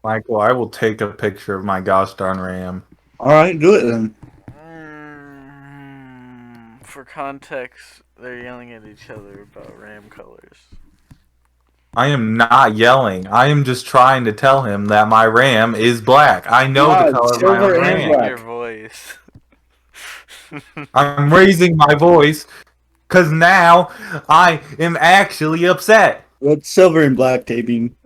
Michael, I will take a picture of my gosh darn RAM. All right, do it then. For context, they're yelling at each other about RAM colors. I am not yelling. I am just trying to tell him that my RAM is black. I know the God, color of my silver own and RAM. Raising your black. voice. I'm raising my voice because now I am actually upset. What's silver and black taping?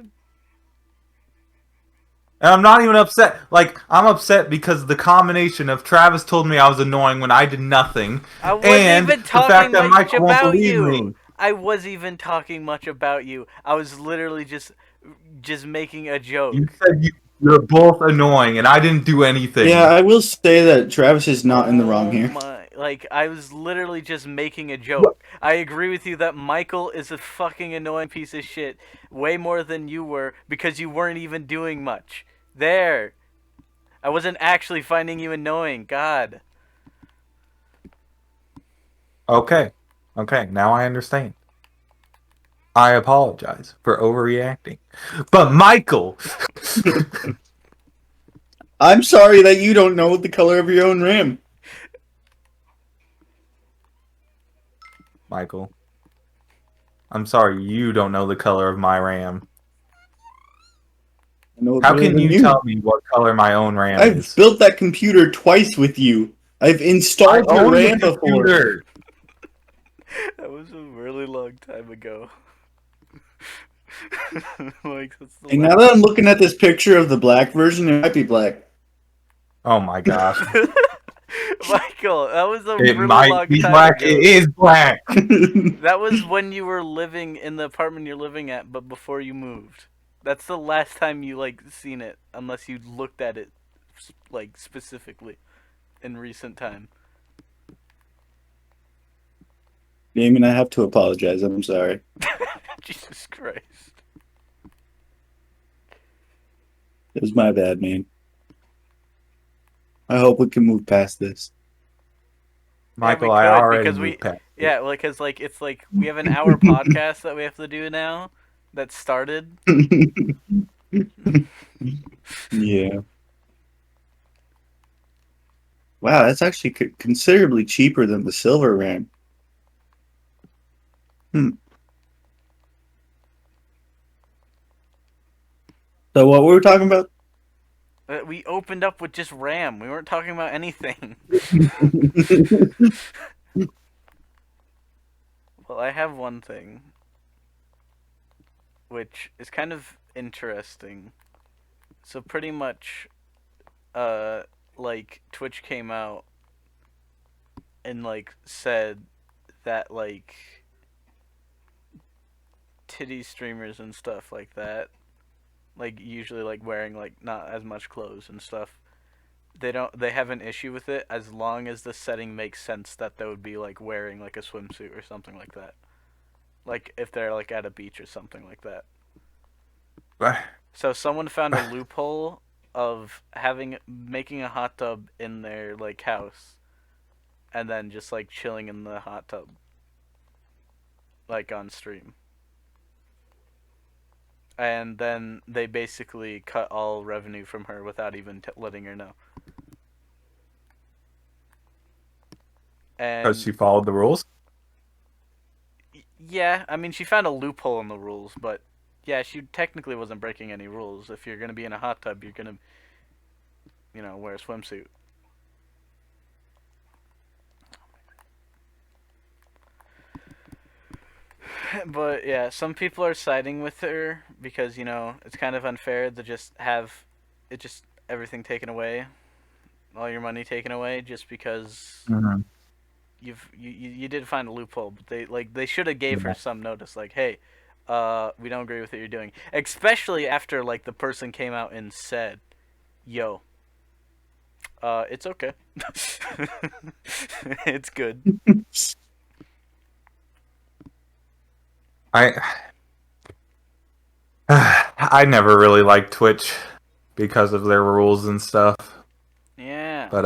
And I'm not even upset. Like, I'm upset because the combination of Travis told me I was annoying when I did nothing, I wasn't and even the fact talking that much Michael won't about believe you. me. I was even talking much about you. I was literally just making a You joke. said you're both annoying, and I didn't do Yeah, anything. I will say that Travis is not in the wrong Oh here. my, like I was literally just making a joke. I agree with you that Michael is a fucking annoying piece of shit way more than you were because you weren't even doing much. There. I wasn't actually finding you annoying. God. Okay. Okay, now I understand. I apologize for overreacting. But Michael, I'm sorry that you don't know the color of your own RAM. Michael, I'm sorry you don't know the color of my RAM. I know it How better can than you you. tell me what color my own RAM I've is? built that computer twice with you. I've I installed your own the RAM before. computer. That was a really long time ago. Like that's the And now last. that I'm looking at this picture of the black version, it might be black. Oh my gosh. Michael, that was a It really might long be time black. It ago. is black. That was when you were living in the apartment you're living at, but before you moved. That's the last time you like seen it, unless you looked at it like specifically in recent time. Damien, I have to apologize. I'm sorry. Jesus Christ. It was my bad, man. I hope we can move past this. Yeah, we Michael, I could already because we moved past it. yeah, like cuz like it's like we have an hour podcast that we have to do now that started. Yeah. Wow, that's actually considerably cheaper than the silver RAM. Hmm. So what were we talking about? We opened up with just RAM. We weren't talking about anything. Well, I have one thing which is kind of interesting. So pretty much uh like Twitch came out and like said that like titty streamers and stuff like that, like usually like wearing like not as much clothes and stuff, they have an issue with it as long as the setting makes sense that they would be like wearing like a swimsuit or something like that. Like if they're like at a beach or something like that. So someone found a loophole of having making a hot tub in their like house and then just like chilling in the hot tub like on stream. And then they basically cut all revenue from her without even letting her know. Because And she followed the rules. yeah, I mean she found a loophole in the rules, but yeah, she technically wasn't breaking any rules. If you're gonna be in a hot tub, you're gonna, wear a swimsuit. But yeah, some people are siding with her because it's kind of unfair to just have it just everything taken away, all your money taken away, just because Mhm. you did find a loophole. But they should have gave her Yeah. some notice, like, hey, we don't agree with what you're doing, especially after like the person came out and said, yo, it's okay, it's good. I I never really liked Twitch because of their rules and stuff. Yeah. But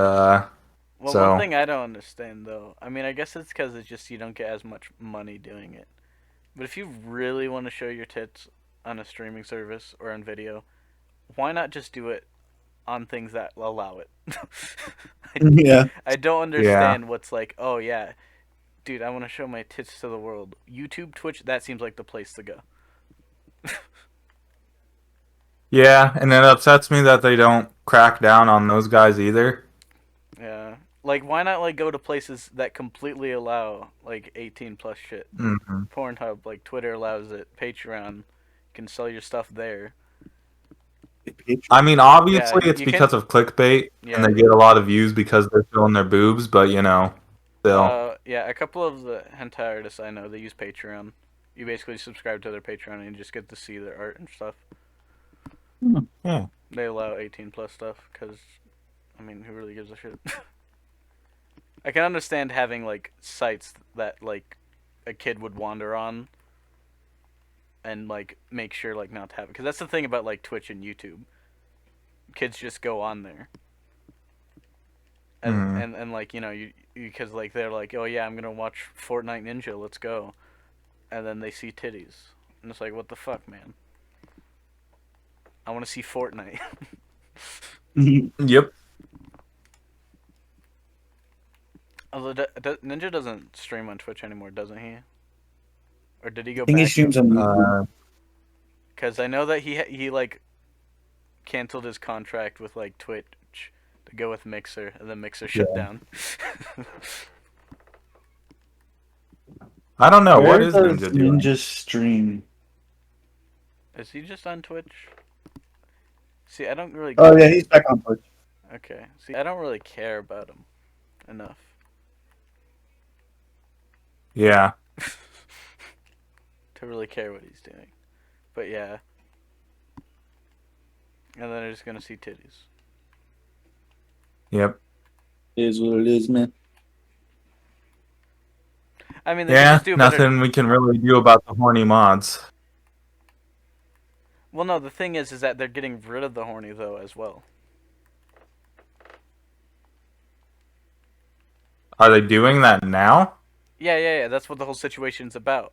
Well, one so thing I don't understand though, I mean, I guess it's because it's just you don't get as much money doing it. But if you really want to show your tits on a streaming service or on video, why not just do it on things that allow it? Yeah. I don't understand what's like, oh yeah, dude, I want to show my tits to the world. YouTube, Twitch, that seems like the place to go. Yeah, and it upsets me that they don't crack down on those guys either. Yeah. Like, why not, like, go to places that completely allow, like, 18 plus shit? Hmm. Pornhub, like, Twitter allows it. Patreon, you can sell your stuff there. I mean, Yeah, obviously it's you because can. of clickbait, and Yeah. they get a lot of views because they're showing their boobs, but still. Yeah, a couple of the hentai artists I know, they use Patreon. You basically subscribe to their Patreon and you just get to see their art and stuff. Yeah. They allow 18 plus stuff because, I mean, who really gives a shit? I can understand having, like, sites that, like, a kid would wander on and, like, make sure, like, not to have it. Because that's the thing about, like, Twitch and YouTube. Kids just go on there. Mhm. And like, because, like, they're like, oh, yeah, I'm going to watch Fortnite Ninja, let's go. And then they see titties. And it's like, what the fuck, man? I want to see Fortnite. Yep. Although, Ninja doesn't stream on Twitch anymore, doesn't he? Or did he go I think he back? streams on YouTube. Because I know that he like canceled his contract with like Twitch to go with Mixer, and then Mixer shut Yeah. down. I don't know. Where What is does Ninja doing? Ninja stream? Is he just on Twitch? See, I don't really. Oh yeah, he's back on Twitch. Okay. See, I don't really care about him enough. Yeah. To really care what he's doing. But yeah. And then I'm just gonna see titties. Yep. It is what it is, man. I mean, they could Yeah, just do better. nothing we can really do about the horny mods. Well, no, the thing is that they're getting rid of the horny though as well. Are they doing that now? Yeah. That's what the whole situation's about.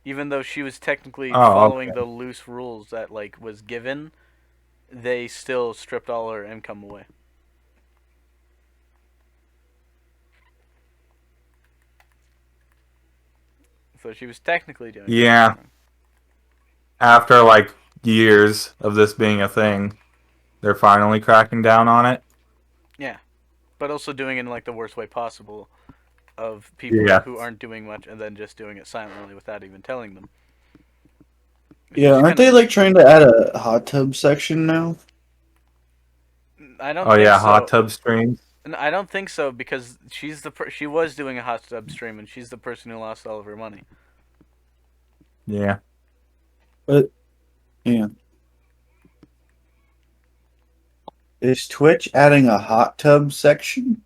Even though she was technically Oh, following okay. the loose rules that like was given, they still stripped all her income away. So she was technically doing Yeah. something wrong. After like years of this being a thing, they're finally cracking down on it. Yeah, but also doing it in like the worst way possible, of people Yeah. who aren't doing much and then just doing it silently without even telling them. Yeah, aren't they like trying to add a hot tub section now? I don't Oh think yeah, so. hot tub streams. I don't think so because she was doing a hot tub stream and she's the person who lost all of her money. Yeah. But yeah, is Twitch adding a hot tub section?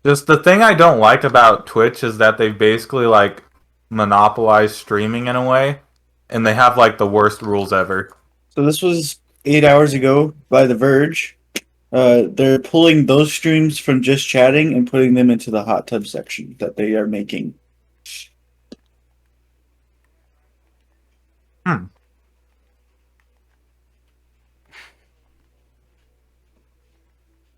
Just the thing I don't like about Twitch is that they've basically like monopolized streaming in a way, and they have like the worst rules ever. So this was 8 hours ago by The Verge. They're pulling those streams from just chatting and putting them into the hot tub section that they are making. Hmm.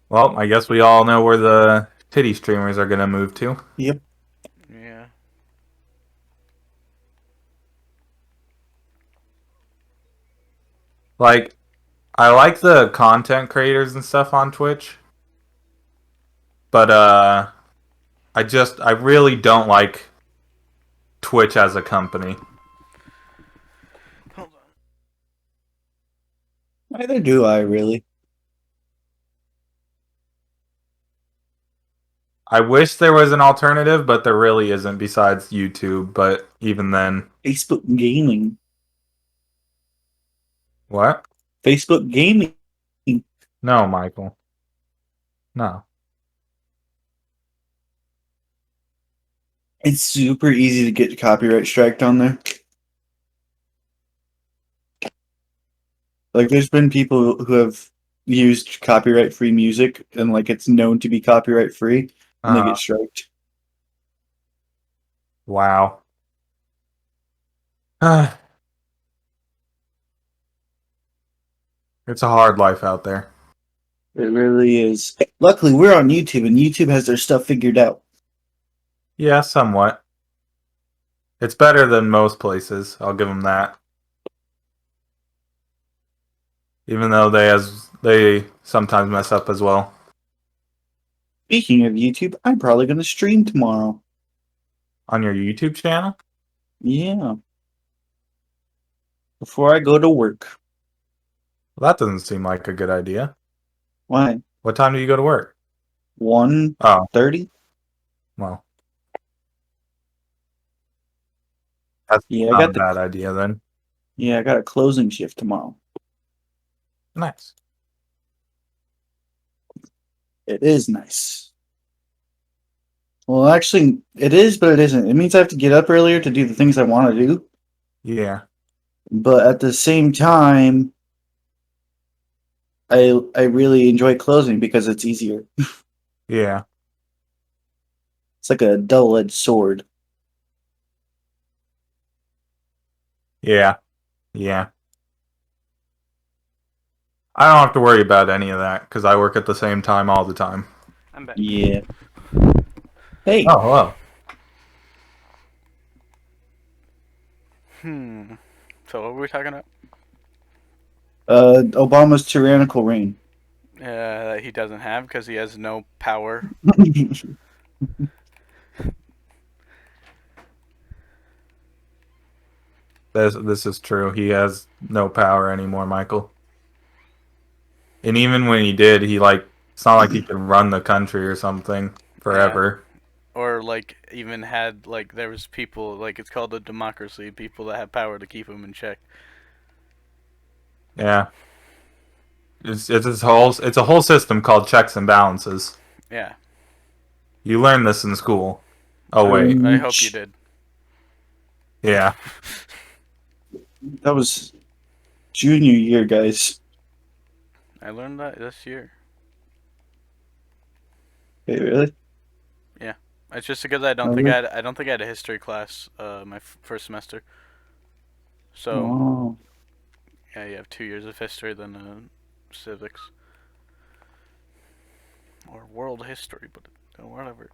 Well, I guess we all know where the titty streamers are gonna move to. Yep. Yeah. Like, I like the content creators and stuff on Twitch, but I really don't like Twitch as a company. Hold on. Neither do I really. I wish there was an alternative, but there really isn't besides YouTube. But even then, Facebook gaming. what? Facebook gaming. No, Michael. No. It's super easy to get copyright striked on there. Like, there's been people who have used copyright free music and like it's known to be copyright free and they get striked. Wow. It's a hard life out there. It really is. Luckily, we're on YouTube, and YouTube has their stuff figured out. Yeah, somewhat. It's better than most places. I'll give them that. Even though they sometimes mess up as well. Speaking of YouTube, I'm probably going to stream tomorrow. On your YouTube channel? Yeah. Before I go to work. Well, that doesn't seem like a good idea. Why? What time do you go to work? 1:30? Oh, well. That's Yeah, not a bad idea then. Yeah, I got a closing shift tomorrow. Nice. It is nice. Well, actually, it is, but it isn't. It means I have to get up earlier to do the things I want to do. Yeah. But at the same time, I really enjoy closing because it's easier. Yeah. It's like a double-edged sword. Yeah. Yeah. I don't have to worry about any of that because I work at the same time all the time. I'm back. Yeah. Hey, Oh, hello. So what were we talking about? Obama's tyrannical reign. That he doesn't have because he has no power. This is true. He has no power anymore, Michael. And even when he did, it's not like he could run the country or something forever. Or like even had like there was people like it's called a democracy, people that have power to keep him in check. Yeah. It's a whole system called checks and balances. Yeah. You learned this in school. Oh wait. I hope you did. Yeah. That was junior year, guys. I learned that this year. Wait, really? It's just because I don't think I had a history class my first semester. So Oh. yeah, you have 2 years of history, then civics or world history, but whatever.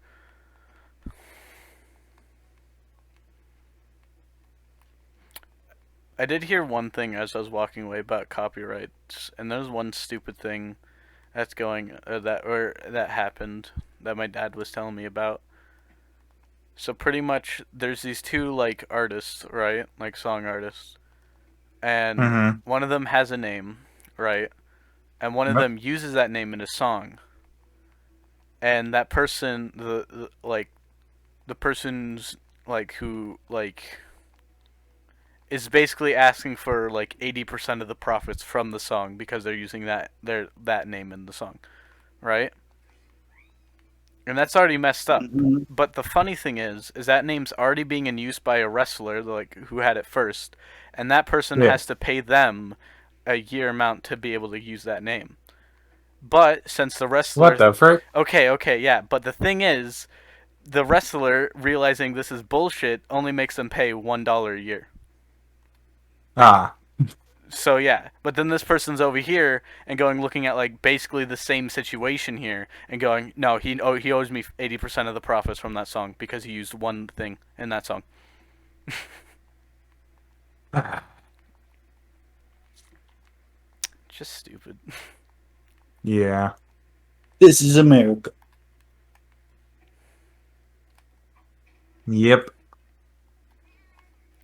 I did hear one thing as I was walking away about copyrights, and there's one stupid thing that's that happened that my dad was telling me about. So pretty much, there's these two like artists, right? Like song artists, and Mm-hmm. one of them has a name, right? And one of Yep. them uses that name in a song, and that person, the person's like who like is basically asking for like 80% of the profits from the song because they're using that name in the song, right? And that's already messed up. Mhm. But the funny thing is that name's already being in use by a wrestler like who had it first, and that person Yeah. has to pay them a year amount to be able to use that name. But since the wrestler, What the frick? okay, yeah, but the thing is, the wrestler realizing this is bullshit only makes them pay $1 a year. Ah. So yeah, but then this person's over here and looking at like basically the same situation here and going, no, he owes me 80% of the profits from that song because he used one thing in that song. Just stupid. Yeah. This is America. Yep.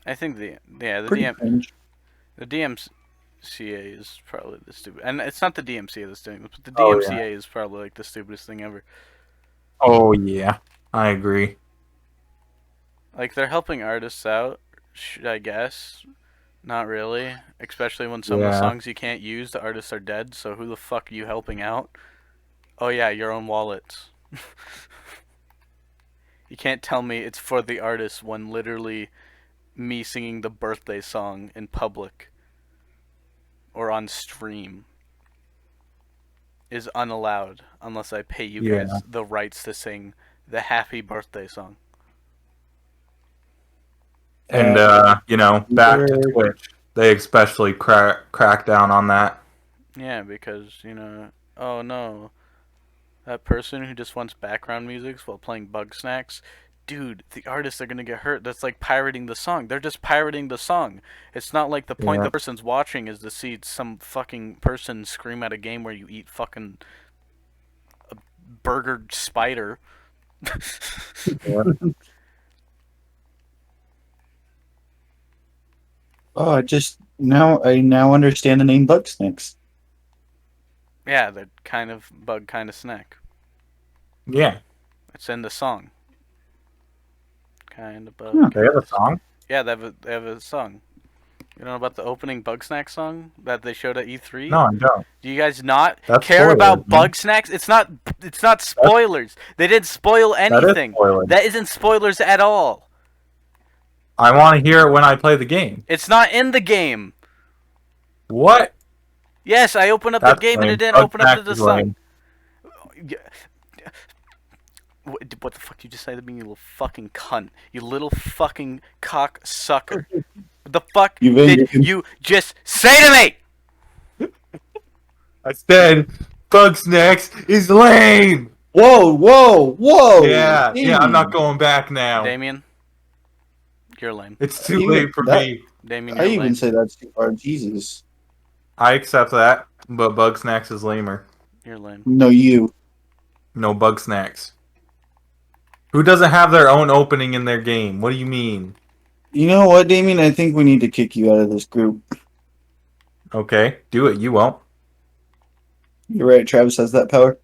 I think the Pretty cringe. DMCA is probably the stupid, and it's not the DMCA that's doing this, but the Oh, DMCA yeah. is probably like the stupidest thing ever. Oh yeah. I agree. Like they're helping artists out, I guess. Not really, especially when some of the Yeah. songs you can't use, the artists are dead. So who the fuck are you helping out? Oh yeah, your own wallets. You can't tell me it's for the artist when literally me singing the birthday song in public or on stream is unallowed unless I pay you Yeah. guys the rights to sing the happy birthday song. And back to Twitch. They especially crack down on that. Yeah, because, oh no, that person who just wants background music while playing Bug Snacks, dude, the artists are gonna get hurt. That's like pirating the song. They're just pirating the song. It's not like the point Yeah. the person's watching is to see some fucking person scream at a game where you eat fucking a burger spider. Oh, I now understand the name Bugsnax. Yeah, they're kind of bug, kind of snack. Yeah. It's in the song. Kind of bug. Huh. They have a song? Yeah, they have a song. You know about the opening Bug Snack song that they showed at E3? No, I don't. Do you guys not That's care spoilers, about man. Bug Snacks? It's not spoilers. They didn't spoil That anything. is spoilers. That isn't spoilers at all. I want to hear it when I play the game. It's not in the game. What? Yes, I opened up That's the game and lame. it didn't Bug open up to Snacks the is song. lame. What the fuck did you just say to me, you little fucking cunt? You little fucking cock sucker. What the fuck You've did been- you just say to me? I said Bug Snacks is lame. Whoa! Yeah, I'm not Damien. going back now. Damien, you're lame. It's too Even late for that- me. Damien, I you're even lame. say that's too far. Jesus. I accept that, but Bug Snacks is lamer. You're lame. No, you. No Bug Snacks. Who doesn't have their own opening in their game? What do you mean? You know what, Damien? I think we need to kick you out of this group. Okay, do it. You won't. You're right. Travis has that power.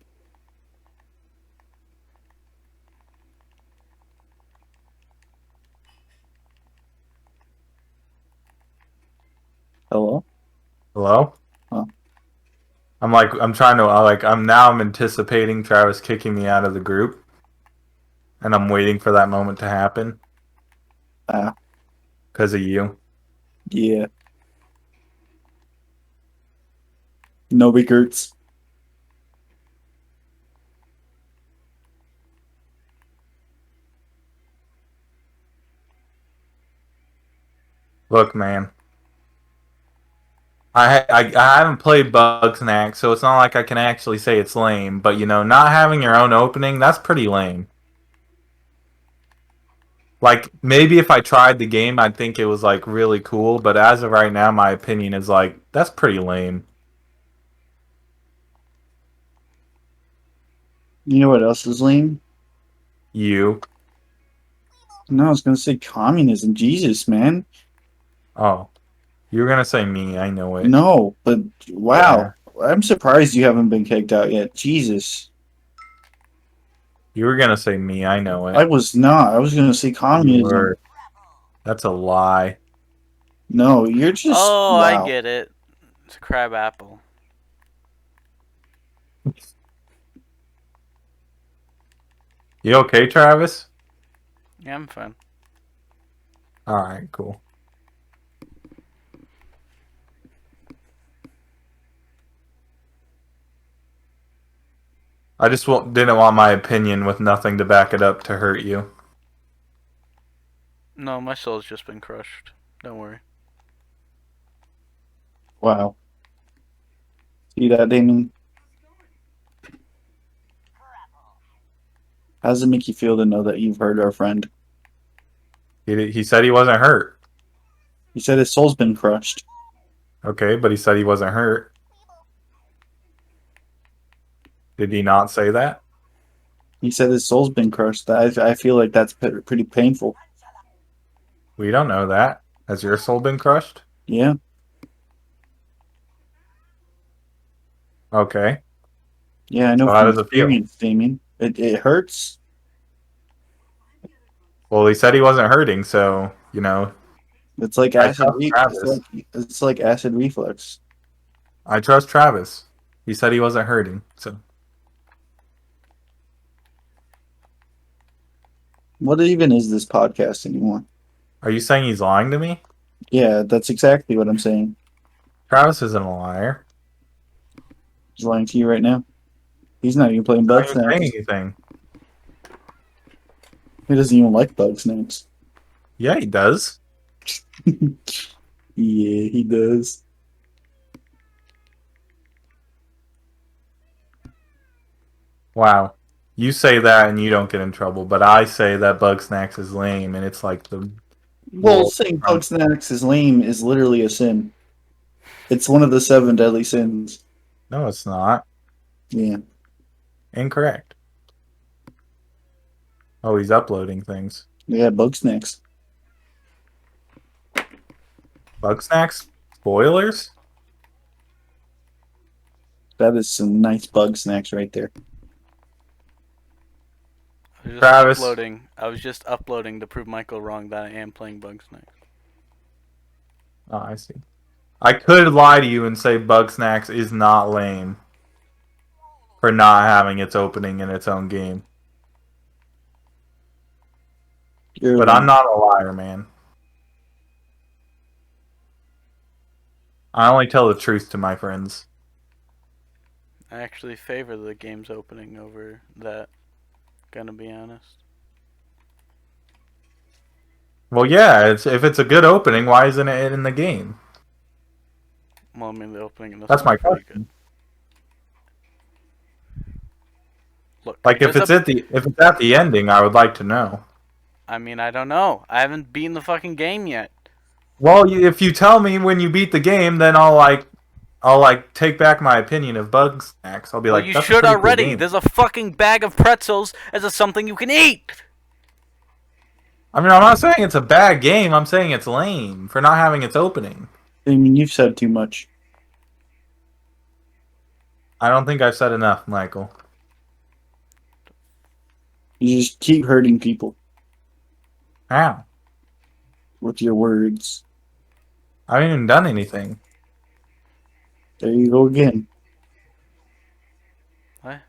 Hello? Hello? Huh. I'm anticipating Travis kicking me out of the group. And I'm waiting for that moment to happen. Ah. Because of you. Yeah. No Gertz. Look, man. I haven't played Bugsnax, so it's not like I can actually say it's lame. But, not having your own opening, that's pretty lame. Like, maybe if I tried the game, I'd think it was, like, really cool. But as of right now, my opinion is, like, that's pretty lame. You know what else is lame? You. No, I was gonna say communism. Jesus, man. Oh. You were going to say me, I know it. No, but wow. I'm surprised you haven't been kicked out yet. Jesus. You were going to say me, I know it. I was not. I was gonna say You communism. were. That's a lie. No, you're just Oh, wow. I get it. It's a crab apple. You okay, Travis? Yeah, I'm fine. Alright, cool. I just didn't want my opinion with nothing to back it up to hurt you. No, my soul's just been crushed. Don't worry. Wow. See that, Damon? How does it make you feel to know that you've hurt our friend? He said he wasn't hurt. He said his soul's been crushed. Okay, but he said he wasn't hurt. Did he not say that? He said his soul's been crushed. I feel like that's pretty painful. We don't know that. Has your soul been crushed? Yeah. Okay. Yeah, I know So how from does it feel? experience, Damien. It hurts. Well, he said he wasn't hurting, so, It's like I acid. trust Travis. It's like acid reflux. I trust Travis. He said he wasn't hurting, so. What even is this podcast anymore? Are you saying he's lying to me? Yeah, that's exactly what I'm saying. Travis isn't a liar. He's lying to you right now. He's not even playing He's not Bug even saying Snacks. anything. He doesn't even like Bug Snacks. Yeah, he does. Yeah, he does. Wow. You say that and you don't get in trouble, but I say that Bugsnax is lame, and it's like the Well, wolf. saying Bugsnax is lame is literally a sin. It's one of the 7 deadly sins. No, it's not. Yeah. Incorrect. Oh, he's uploading things. Yeah, Bugsnax. Bugsnax? Spoilers? That is some nice Bugsnax right there. Travis. I was just uploading to prove Michael wrong that I am playing Bugsnax. Oh, I see. I could lie to you and say Bugsnax is not lame for not having its opening in its own game. But I'm not a liar, man. I only tell the truth to my friends. I actually favor the game's opening over that. Gonna be honest. Well, yeah, if it's a good opening, why isn't it in the game? Well, I mean, the opening in this That's my one's pretty question. good. Look, Like if it's at the ending, I would like to know. I mean, I don't know. I haven't beaten the fucking game yet. Well, if you tell me when you beat the game, then I'll take back my opinion of Bugsnax. I'll be Well, like, you that's a should pretty cool already. game. There's a fucking bag of pretzels as a something you can eat. I mean, I'm not saying it's a bad game. I'm saying it's lame for not having its opening. I mean, you've said too much. I don't think I've said enough, Michael. You just keep hurting people How? with your words. I haven't even done anything. There you go again. What?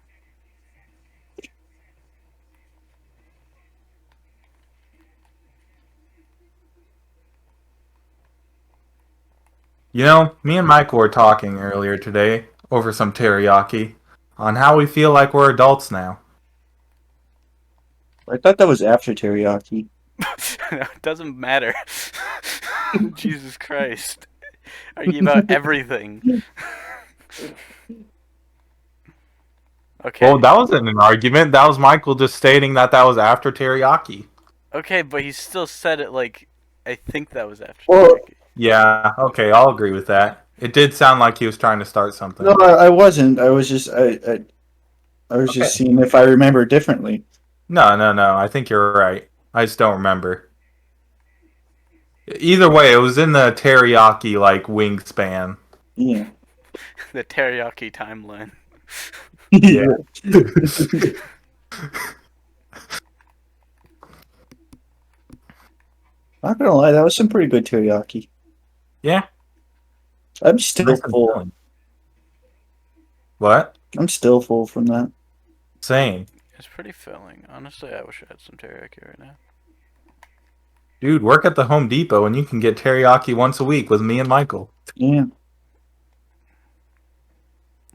You know, me and Michael were talking earlier today over some teriyaki on how we feel like we're adults now. I thought that was after teriyaki. It doesn't matter. Jesus Christ. Argue about everything. Okay. Well, that wasn't an argument. That was Michael just stating that was after teriyaki. Okay, but he still said it like I think that was after Well, teriyaki. Yeah, okay, I'll agree with that. It did sound like he was trying to start something. No, I wasn't. I was just I was just seeing if I remember differently. No. I think you're right. I just don't remember. Either way, it was in the teriyaki like wingspan. Yeah. The teriyaki timeline. Yeah. Not gonna lie, that was some pretty good teriyaki. Yeah. I'm still Nice and full. filling. What? I'm still full from that. Same. It's pretty filling. Honestly, I wish I had some teriyaki right now. Dude, work at the Home Depot and you can get teriyaki once a week with me and Michael. Yeah.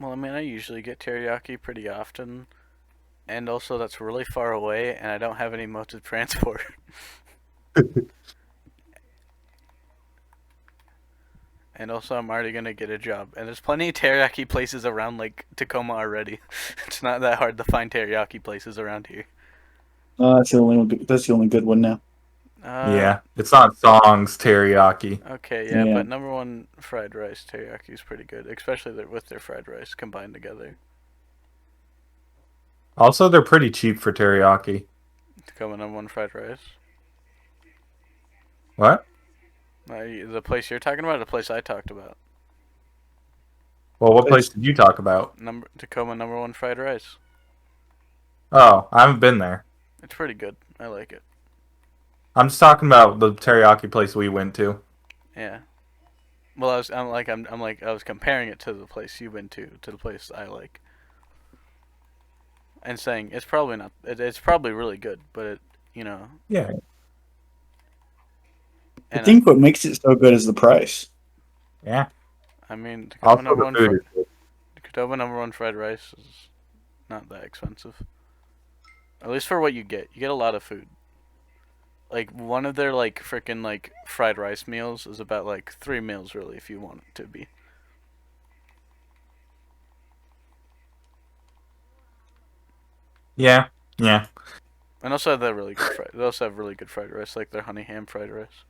Well, I mean, I usually get teriyaki pretty often, and also that's really far away, and I don't have any modes of transport. And also, I'm already gonna get a job, and there's plenty of teriyaki places around like Tacoma already. It's not that hard to find teriyaki places around here. That's the only good one now. Yeah. It's not Song's teriyaki. Okay, yeah, Yeah. but number one fried rice teriyaki is pretty good, especially with their fried rice combined together. Also, they're pretty cheap for teriyaki. Tacoma number one fried rice. What? The place you're talking about, or the place I talked about. Well, what place did you talk about? Tacoma number one fried rice. Oh, I haven't been there. It's pretty good. I like it. I'm just talking about the teriyaki place we went to. Yeah. Well, I was comparing it to the place you went to the place I like, and saying it's probably not. It's probably really good, but it, Yeah. I think what makes it so good is the price. Yeah. I mean, Also, the food is good. Tacoma number one fried rice is not that expensive. At least for what you get. You get a lot of food. Like, one of their, like, freaking, like, fried rice meals is about, like, 3 meals, really, if you want it to be. Yeah, yeah. And also have that really good fried. They also have really good fried rice, like their honey ham fried rice.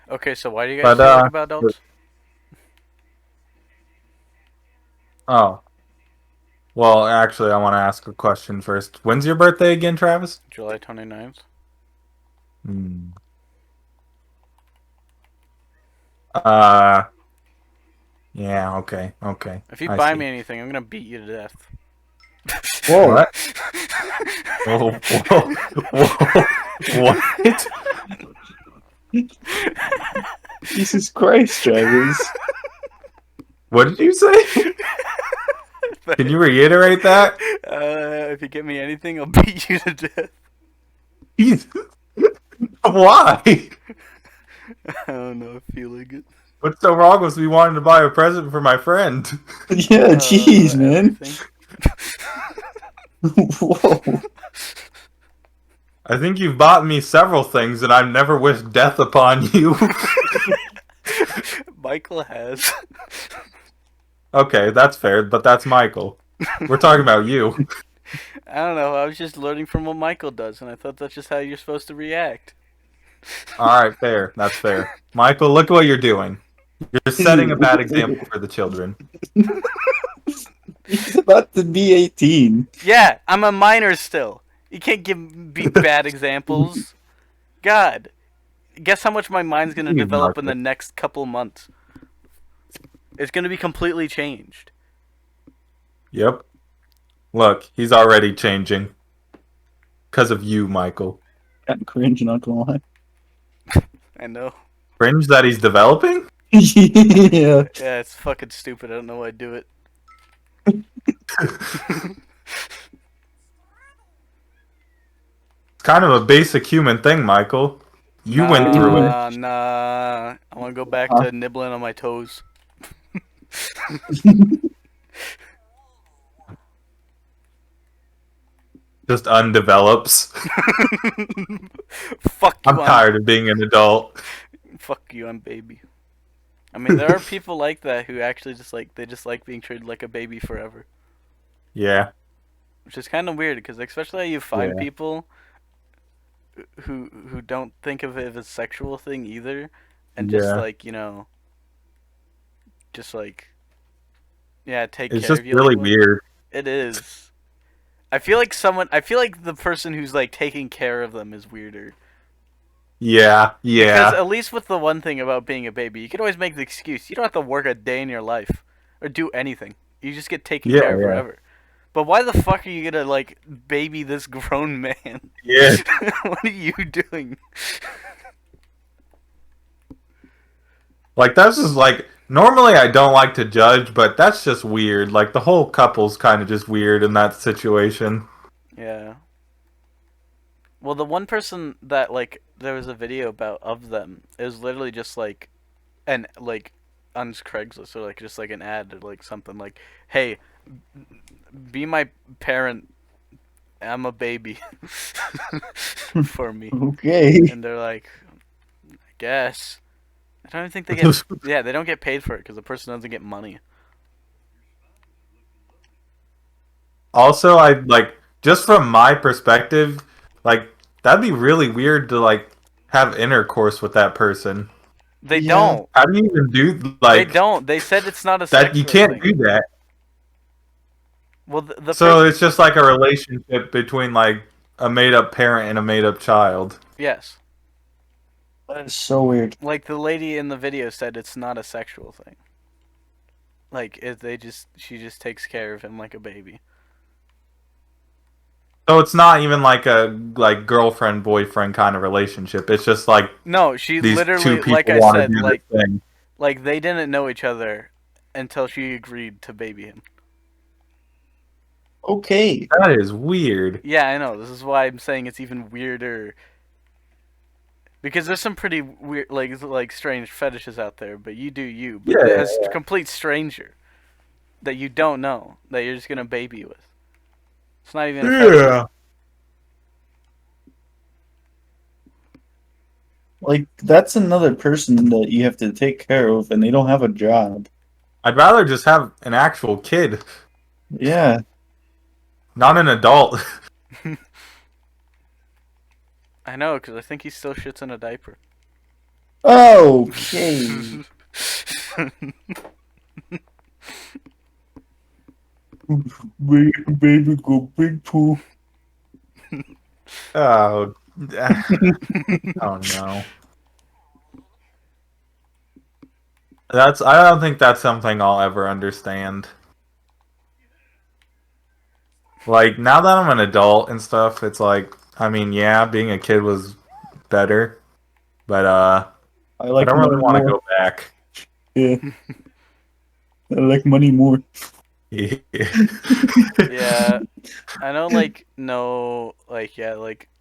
Okay, so why do you guys But feel like about adults? oh, well, actually, I want to ask a question first. When's your birthday again, Travis? July 29th. Hmm. Uh, yeah. Okay. Okay. If you I buy see. me anything, I'm gonna beat you to death. Whoa. What? Whoa! Whoa! Whoa! What? Jesus Christ, Travis. What did you say? Can you reiterate that? If you get me anything, I'll beat you to death. Why? I don't know. I feel like it. What's so wrong with me wanting to buy a present for my friend? Yeah, jeez, man. Everything. Whoa. I think you've bought me several things, and I've never wished death upon you. Michael has. Okay, that's fair, but that's Michael. We're talking about you. I don't know. I was just learning from what Michael does, and I thought that's just how you're supposed to react. All right, fair. That's fair. Michael, look what you're doing. You're setting a bad example for the children. He's about to be 18. Yeah, I'm a minor still. You can't be bad examples. God, guess how much my mind's gonna You develop in Marco. the next couple months. It's gonna be completely changed. Yep. Look, he's already changing. Because of you, Michael. Kind of cringe, not gonna lie. I know. Cringe that he's developing? Yeah. Yeah, it's fucking stupid. I don't know why I do it. It's kind of a basic human thing, Michael. You went through it. Nah. I want to go back Huh? to nibbling on my toes. Just undevelops. Fuck you. I'm tired of being an adult. Fuck you. I'm baby. I mean, there are people like that who actually just like being treated like a baby forever, Yeah. which is kind of weird because especially how you find Yeah. people who don't think of it as a sexual thing either, and just Yeah. like just like yeah, take It's care just of you. really like, weird. It is. I feel like the person who's like taking care of them is weirder. Yeah. Because Yeah. at least with the one thing about being a baby, you can always make the excuse. You don't have to work a day in your life or do anything. You just get taken Yeah, care of yeah. forever. But why the fuck are you gonna like baby this grown man? Yeah. What are you doing? Like, that's just like. Normally, I don't like to judge, but that's just weird. Like, the whole couple's kind of just weird in that situation. Yeah. Well, the one person that like there was a video about of them is literally just like an like on Craigslist or like just like an ad or like something like, "Hey, be my parent. I'm a baby for me." Okay. And they're like, "I guess." I don't even think they get. Yeah, they don't get paid for it because the person doesn't get money. Also, I like just from my perspective, like that'd be really weird to like have intercourse with that person. They Yeah. don't. How do you even do They like don't. They said it's not a that? You sexual can't thing. do that. Well, the So person. it's just like a relationship between like a made up parent and a made up child. Yes. That is so weird. Like the lady in the video said, it's not a sexual thing. Like she just takes care of him like a baby. So it's not even like a like girlfriend boyfriend kind of relationship. It's just like No, she these literally, two people like I want to said, do like this thing. they didn't know each other until she agreed to baby him. Okay. That is weird. Yeah, I know. This is why I'm saying it's even weirder. Because there's some pretty weird, like strange fetishes out there, but you do you. But Yeah. as a complete stranger that you don't know that you're just gonna baby with. It's not even a fetish. Yeah. like that's another person that you have to take care of, and they don't have a job. I'd rather just have an actual kid, Yeah. not an adult. I know, because I think he still shits in a diaper. Okay. Baby go big poo. Oh, oh no. I don't think that's something I'll ever understand. Like, now that I'm an adult and stuff, it's like, I mean, yeah, being a kid was better, but I I like don't really money want to more. go back. Yeah, I like money more. Yeah, I know,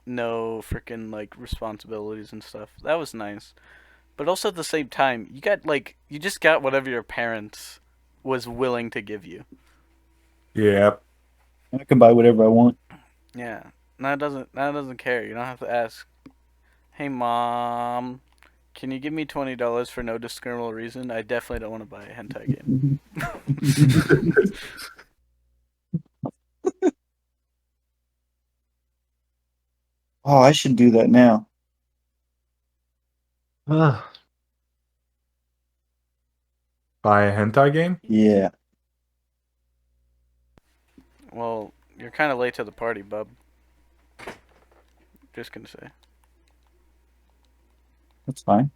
no freaking, like, responsibilities and stuff. That was nice. But also at the same time, you just got whatever your parents was willing to give you. Yeah. I can buy whatever I want. Yeah. That doesn't care. You don't have to ask, hey, mom, can you give me $20 for no discernible reason? I definitely don't want to buy a hentai game. Oh, I should do that now. Ugh. Buy a hentai game? Yeah, Well, you're kind of late to the party, bub. Just gonna say. that's fine.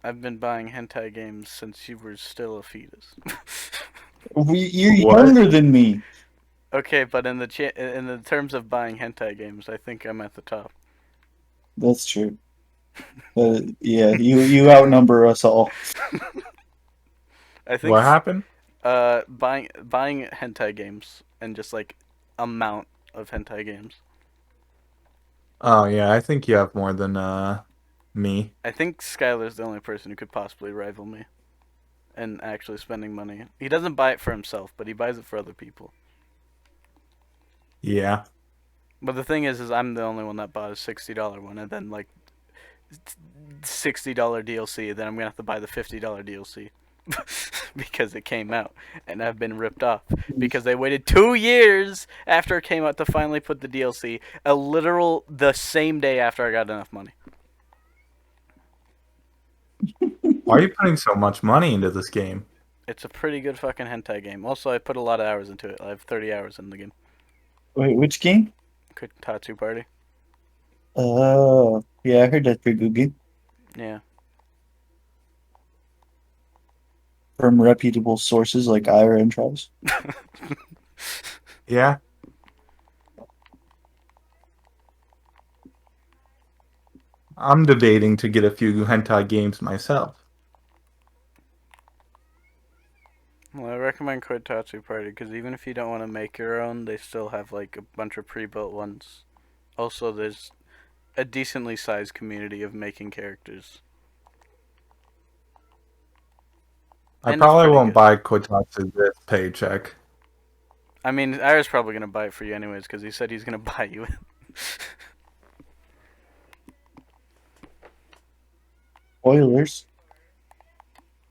I've been buying hentai games since you were still a fetus. You're What? younger than me. Okay, but in the terms of buying hentai games, I think I'm at the top. That's true. Yeah, you outnumber us all. I think What happened? buying hentai games and just like amount of hentai games. Oh, yeah, I think you have more than me. I think Skylar's the only person who could possibly rival me in actually spending money. He doesn't buy it for himself, but he buys it for other people. Yeah. But the thing is I'm the only one that bought a $60 one, and then like $60 DLC. Then I'm gonna have to buy the $50 DLC because it came out, and I've been ripped off because they waited 2 years after it came out to finally put the DLC. The same day after I got enough money. Why are you putting so much money into this game? It's a pretty good fucking hentai game. Also, I put a lot of hours into it. I have 30 hours in the game. Wait, which game? Tatsu Party. Oh, yeah, I heard that's pretty good game Yeah. from reputable sources like Ira and Travis. Yeah. I'm debating to get a few hentai games myself. Well, I recommend Kotatsu Party because even if you don't want to make your own, they still have like a bunch of pre-built ones. Also, there's a decently sized community of making characters. I And it's probably pretty won't good. buy Kotatsu this paycheck. I mean, Ira's probably gonna buy it for you anyways because he said he's gonna buy you it. Spoilers.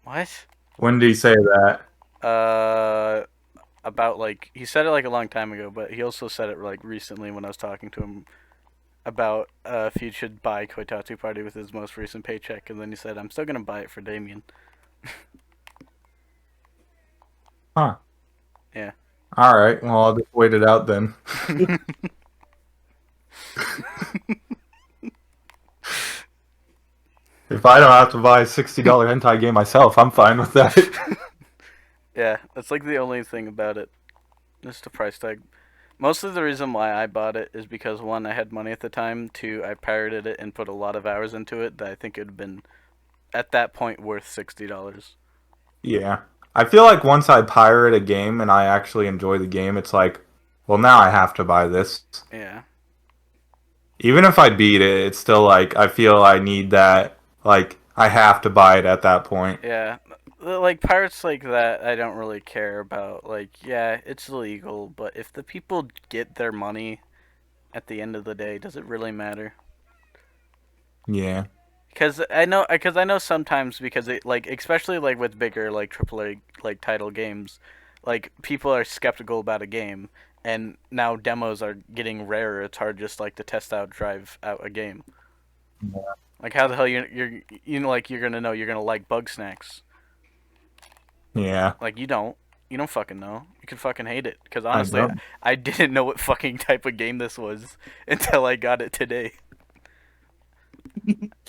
What? When did he say that? About like he said it like a long time ago, but he also said it like recently when I was talking to him about if he should buy Koitatsu Party with his most recent paycheck, and then he said, "I'm still gonna buy it for Damien." Huh. Yeah. Alright, well, I'll just wait it out then. If I don't have to buy a $60 hentai game myself, I'm fine with that. Yeah, that's like the only thing about it. Just the price tag. Mostly the reason why I bought it is because one, I had money at the time. Two, I pirated it and put a lot of hours into it that I think it would have been at that point worth $60. Yeah. I feel like once I pirate a game and I actually enjoy the game, it's like, well, now I have to buy this. Yeah. Even if I beat it, it's still like, I feel I need that, like, I have to buy it at that point. Yeah. Like pirates like that I don't really care about. Like, yeah, it's illegal, but if the people get their money at the end of the day, does it really matter? Yeah. Because I know sometimes because it like especially like with bigger like AAA like title games, like people are skeptical about a game, and now demos are getting rarer. It's hard just like to test out drive out a game. Like how the hell you know like you're gonna know you're gonna like Bug Snacks? Yeah, Like you don't fucking know. You could fucking hate it. Because I honestly, know. I didn't know what fucking type of game this was until I got it today.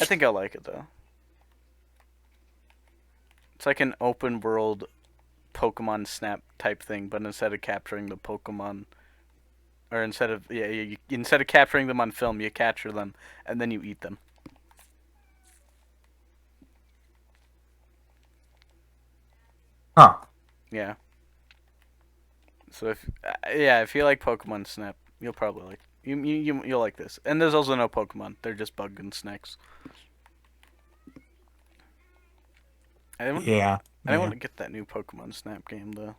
I think I'll like it though. It's like an open world Pokemon Snap type thing, but instead of capturing the Pokemon, or instead of capturing them on film, you capture them and then you eat them. Huh. Yeah. So if you like Pokemon Snap, you'll probably like you'll like this. And there's also no Pokemon; they're just bug and snacks. I didn't, Yeah. I didn't Yeah. want to get that new Pokemon Snap game though.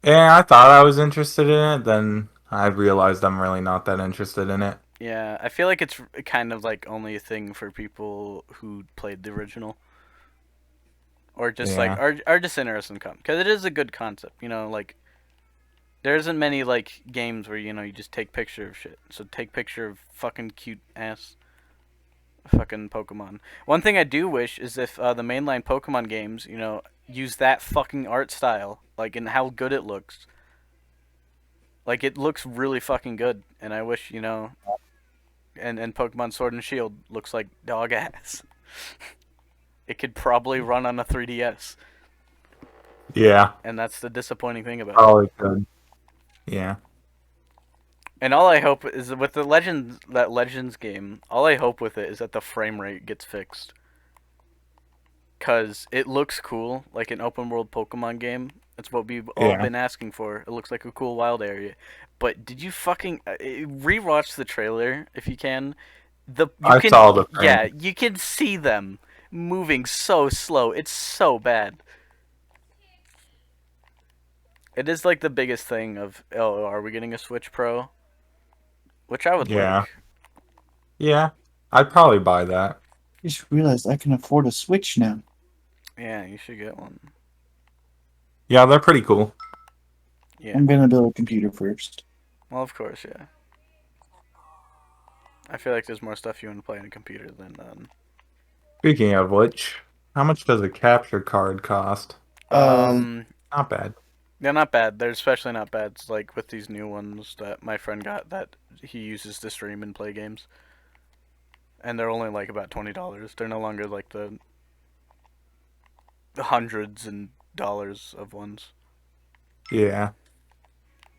Yeah, I thought I was interested in it, then I realized I'm really not that interested in it. Yeah, I feel like it's kind of like only a thing for people who played the original, or just like Yeah. are just interested in because it is a good concept. You know, like there isn't many like games where you just take picture of shit. So take picture of fucking cute ass fucking Pokemon. One thing I do wish is if the mainline Pokemon games, use that fucking art style, like and how good it looks. Like it looks really fucking good, and I wish and Pokemon Sword and Shield looks like dog ass. It could probably run on a 3DS, Yeah. and that's the disappointing thing about it. Probably could. Yeah. And all I hope is with Legends game, all I hope with it is that the frame rate gets fixed. Cause it looks cool, like an open world Pokemon game. That's what we've all Yeah. been asking for. It looks like a cool wild area. But did you fucking rewatch the trailer if you can? I saw the frame. Yeah, you can see them moving so slow. It's so bad. It is like the biggest thing of are we getting a Switch Pro? Which I would Yeah. like. Yeah. I'd probably buy that. Just realized I can afford a Switch now. Yeah, you should get one. Yeah, they're pretty cool. Yeah. I'm gonna build a computer first. Well, of course, yeah. I feel like there's more stuff you want to play on a computer than Speaking of which, how much does a capture card cost? Uh, Not bad. They're not bad. They're especially not bad. It's like with these new ones that my friend got that he uses to stream and play games, and they're only like about $20. They're no longer like the hundreds and dollars of ones. Yeah.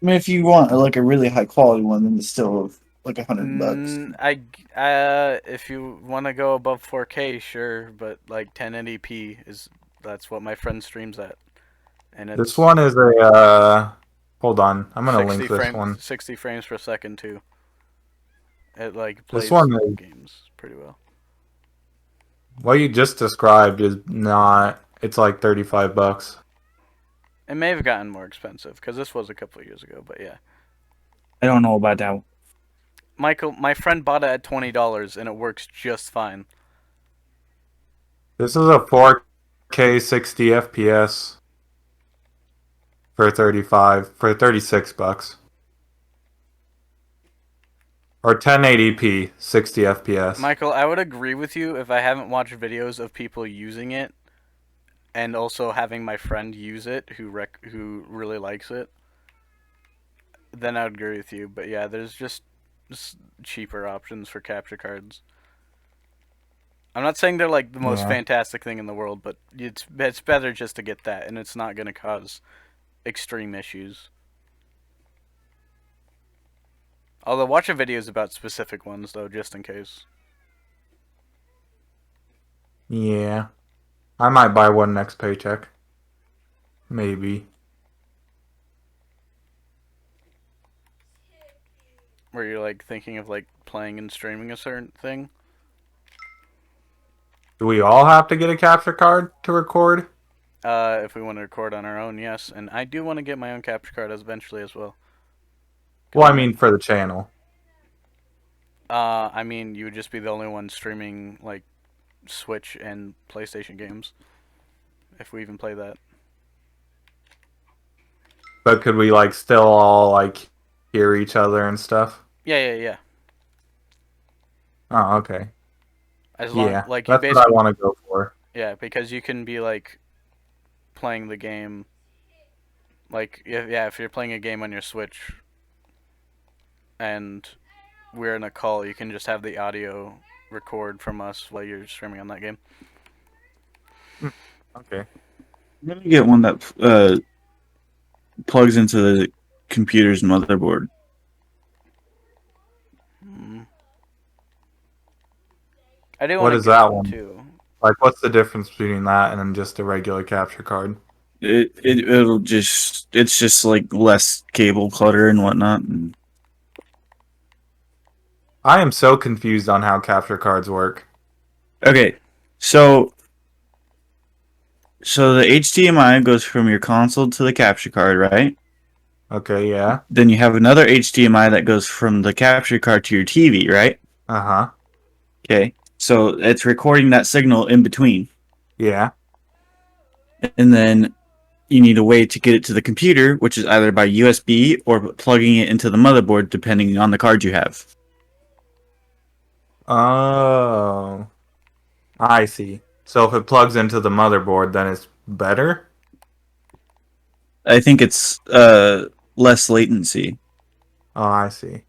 I mean, if you want like a really high quality one, then it's still like $100. If you want to go above 4K, sure, but like 1080p that's what my friend streams at, and it's This one is a hold on. I'm gonna link this one. 60 frames per second too. It like This plays one is games pretty well. what you just described is not it's like $35. It may have gotten more expensive because this was a couple of years ago, but yeah. I don't know about that. Michael, my friend bought it at $20 and it works just fine. This is a 4K 60 FPS for 36 bucks. Or 1080p 60 FPS. Michael, I would agree with you if I haven't watched videos of people using it, and also having my friend use it who really likes it. Then I would agree with you. But yeah, there's just cheaper options for capture cards. I'm not saying they're like the most Yeah. fantastic thing in the world, but it's better just to get that, and it's not gonna cause extreme issues. Although watching videos about specific ones though, just in case. Yeah. I might buy one next paycheck. Maybe. Where you're like thinking of like playing and streaming a certain thing. Do we all have to get a capture card to record? If we want to record on our own, yes. And I do want to get my own capture card eventually as well. Well, I mean for the channel. I mean, you would just be the only one streaming like Switch and PlayStation games, if we even play that. But could we like still all like hear each other and stuff? Yeah. Oh, okay. As long Yeah, like you that's what I basically want to go for. yeah, because you can be like playing the game like if you're playing a game on your Switch and we're in a call, you can just have the audio record from us while you're streaming on that game. Okay. I'm gonna get one that plugs into the computer's motherboard. Mm. I do What want to is get that one one? too. Like, what's the difference between that and then just a regular capture card? It's just like less cable clutter and whatnot. And I am so confused on how capture cards work. okay, so the HDMI goes from your console to the capture card, right? Okay, yeah. Then you have another HDMI that goes from the capture card to your TV, right? Uh-huh. Okay, so it's recording that signal in between, Yeah. and then you need a way to get it to the computer, which is either by USB or plugging it into the motherboard, depending on the card you have. Oh. I see. So if it plugs into the motherboard, then it's better? I think it's less latency. Oh, I see.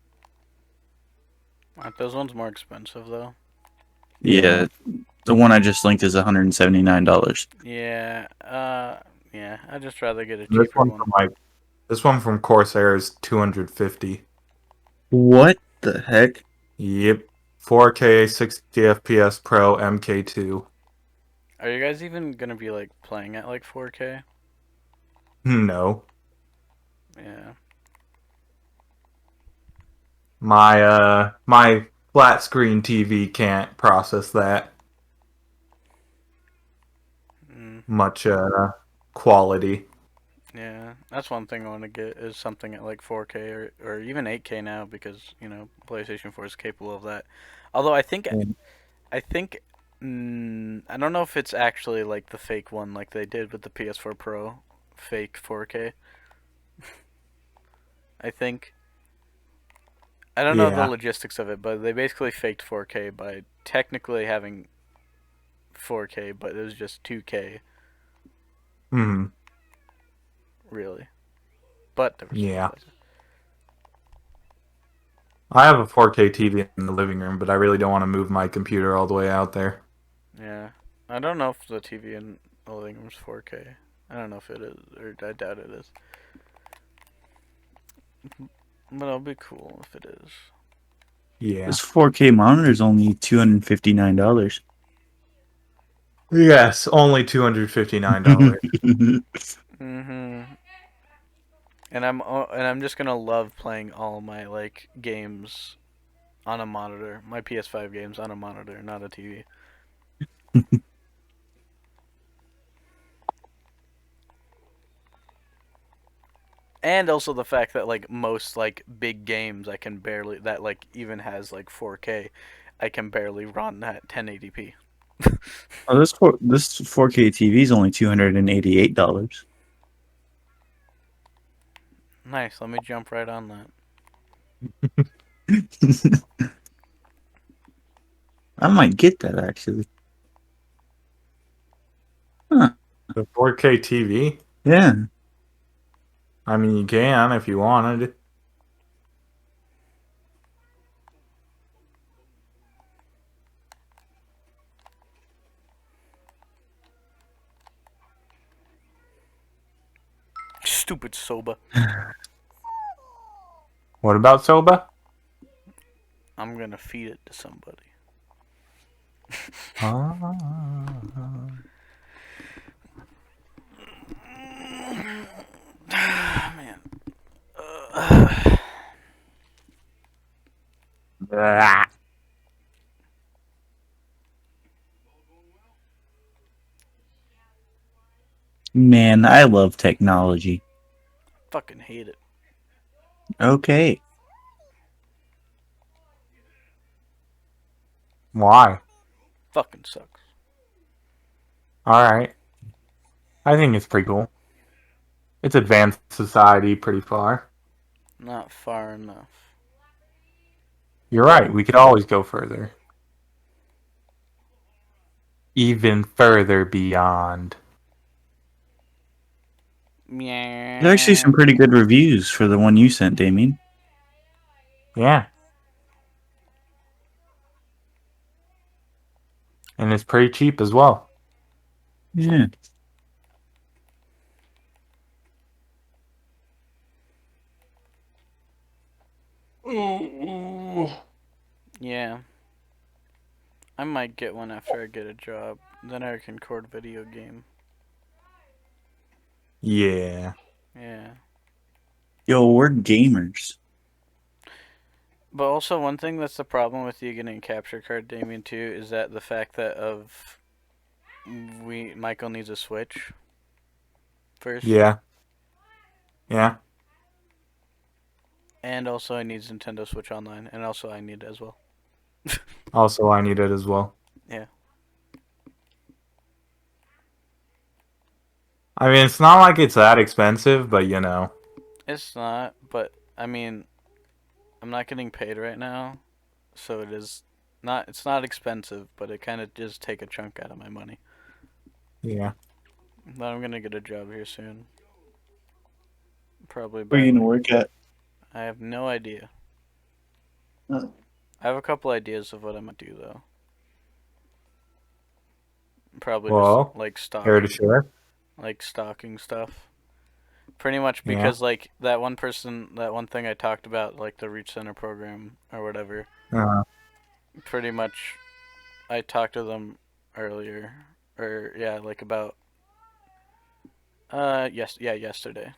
Aren't those ones more expensive though? Yeah, the one I just linked is $179. Yeah. Yeah. I'd just rather get a This cheaper one one. from this one from Corsair is 250. What the heck? Yep. 4K 60 FPS Pro MK2. Are you guys even gonna be like playing at like 4K? No. Yeah. My flat screen TV can't process that Mm, much quality. yeah. That's one thing I want to get is something at like 4K or even 8K now because PlayStation 4 is capable of that. Although I think I don't know if it's actually like the fake one like they did with the PS4 Pro, fake 4K. I think I don't know the Yeah. logistics of it, but they basically faked 4K by technically having 4K, but it was just 2K, Hmm. really. But there was Yeah. I have a 4K TV in the living room, but I really don't want to move my computer all the way out there. Yeah. I don't know if the TV in the living room's 4K. I don't know if it is, or I doubt it is. But it'll be cool if it is. Yeah. This 4K monitor is only $259. Yes, only $259. Mm-hmm. And I'm just gonna love playing all my like games on a monitor. My PS5 games on a monitor, not a TV. And also the fact that like most like big games I can barely that like even has like 4K, I can barely run at 1080p. Oh, this 4K TV is only $288. Nice. Let me jump right on that. I might get that actually. The 4K TV? Yeah. I mean, you can if you wanted. Stupid Soba. What about Soba? I'm gonna feed it to somebody. Man. Ah. Man, I love technology. Fucking hate it. Okay. Why? Fucking sucks. Alright. I think it's pretty cool. It's advanced society pretty far. Not far enough. You're right, we could always go further. Even further beyond. Yeah. There's actually some pretty good reviews for the one you sent, Damien. Yeah. And it's pretty cheap as well. Yeah. Yeah. I might get one after I get a job. Then I can record video game. Yeah. Yeah. Yo, we're gamers. But also one thing that's the problem with you getting a capture card, Damien, too, is that the fact that Michael needs a Switch first. Yeah. Yeah. And also he needs Nintendo Switch Online, and also I need it as well. Also, I need it as well. Yeah. I mean, it's not like it's that expensive, but you know. It's not, but I mean, I'm not getting paid right now, so it's not expensive, but it kind of does take a chunk out of my money. Yeah. But I'm gonna get a job here soon. Probably Where by you gonna like, work at? I have no idea. Oh. I have a couple ideas of what I'm gonna do though. Probably Well, just like Here to share. stalking stuff. Pretty much Yeah. because like that one thing I talked about, like the Reach Center program or whatever. Uh, Pretty much, I talked to them earlier, or yeah, like about yesterday.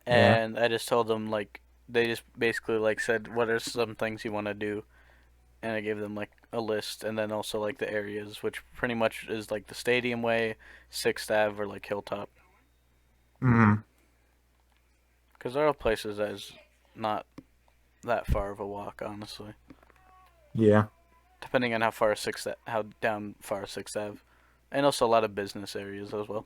Yeah. And I just told them like they just basically like said what are some things you want to do, and I gave them like a list, and then also like the areas, which pretty much is like the Stadium Way, Sixth Ave, or like Hilltop, mm, because there are places that is not that far of a walk, honestly. yeah. Depending on how down far Sixth Ave, and also a lot of business areas as well.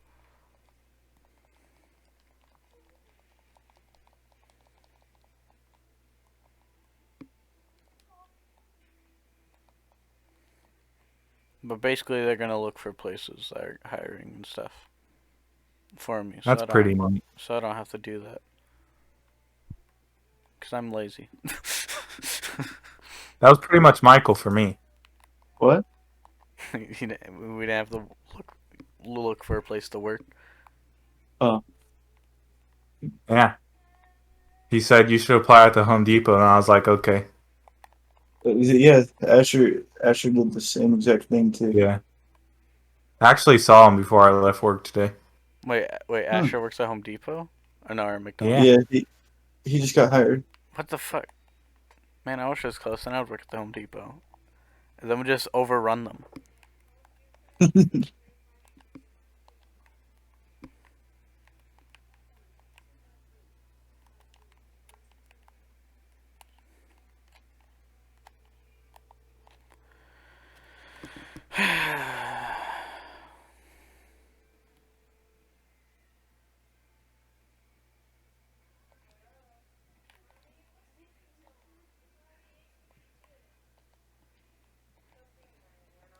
But basically, they're gonna look for places that are hiring and stuff for me, That's pretty neat. so I don't have to do that, cause I'm lazy. That was pretty much Michael for me. What? We didn't have to look for a place to work. Oh, Yeah. He said you should apply at the Home Depot, and I was like, okay. yeah. Asher did the same exact thing too. Yeah. I actually saw him before I left work today. Wait, Asher works at Home Depot? Or no, or McDonald's? Yeah. Yeah, he just got hired. What the fuck? Man, I wish it was close, and I would work at the Home Depot. And then we just overrun them.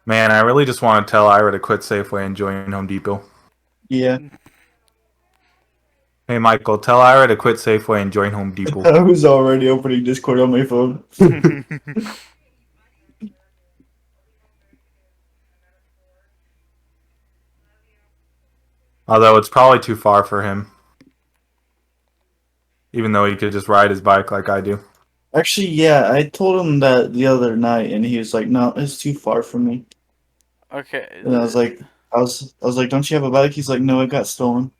Man, I really just want to tell Ira to quit Safeway and join Home Depot. Yeah, Hey, Michael, tell Ira to quit Safeway and join Home Depot. I was already opening Discord on my phone. Although it's probably too far for him. Even though he could just ride his bike like I do. Actually, yeah, I told him that the other night, and he was like, "No, it's too far for me." Okay. And I was like, "Don't you have a bike?" He's like, "No, it got stolen."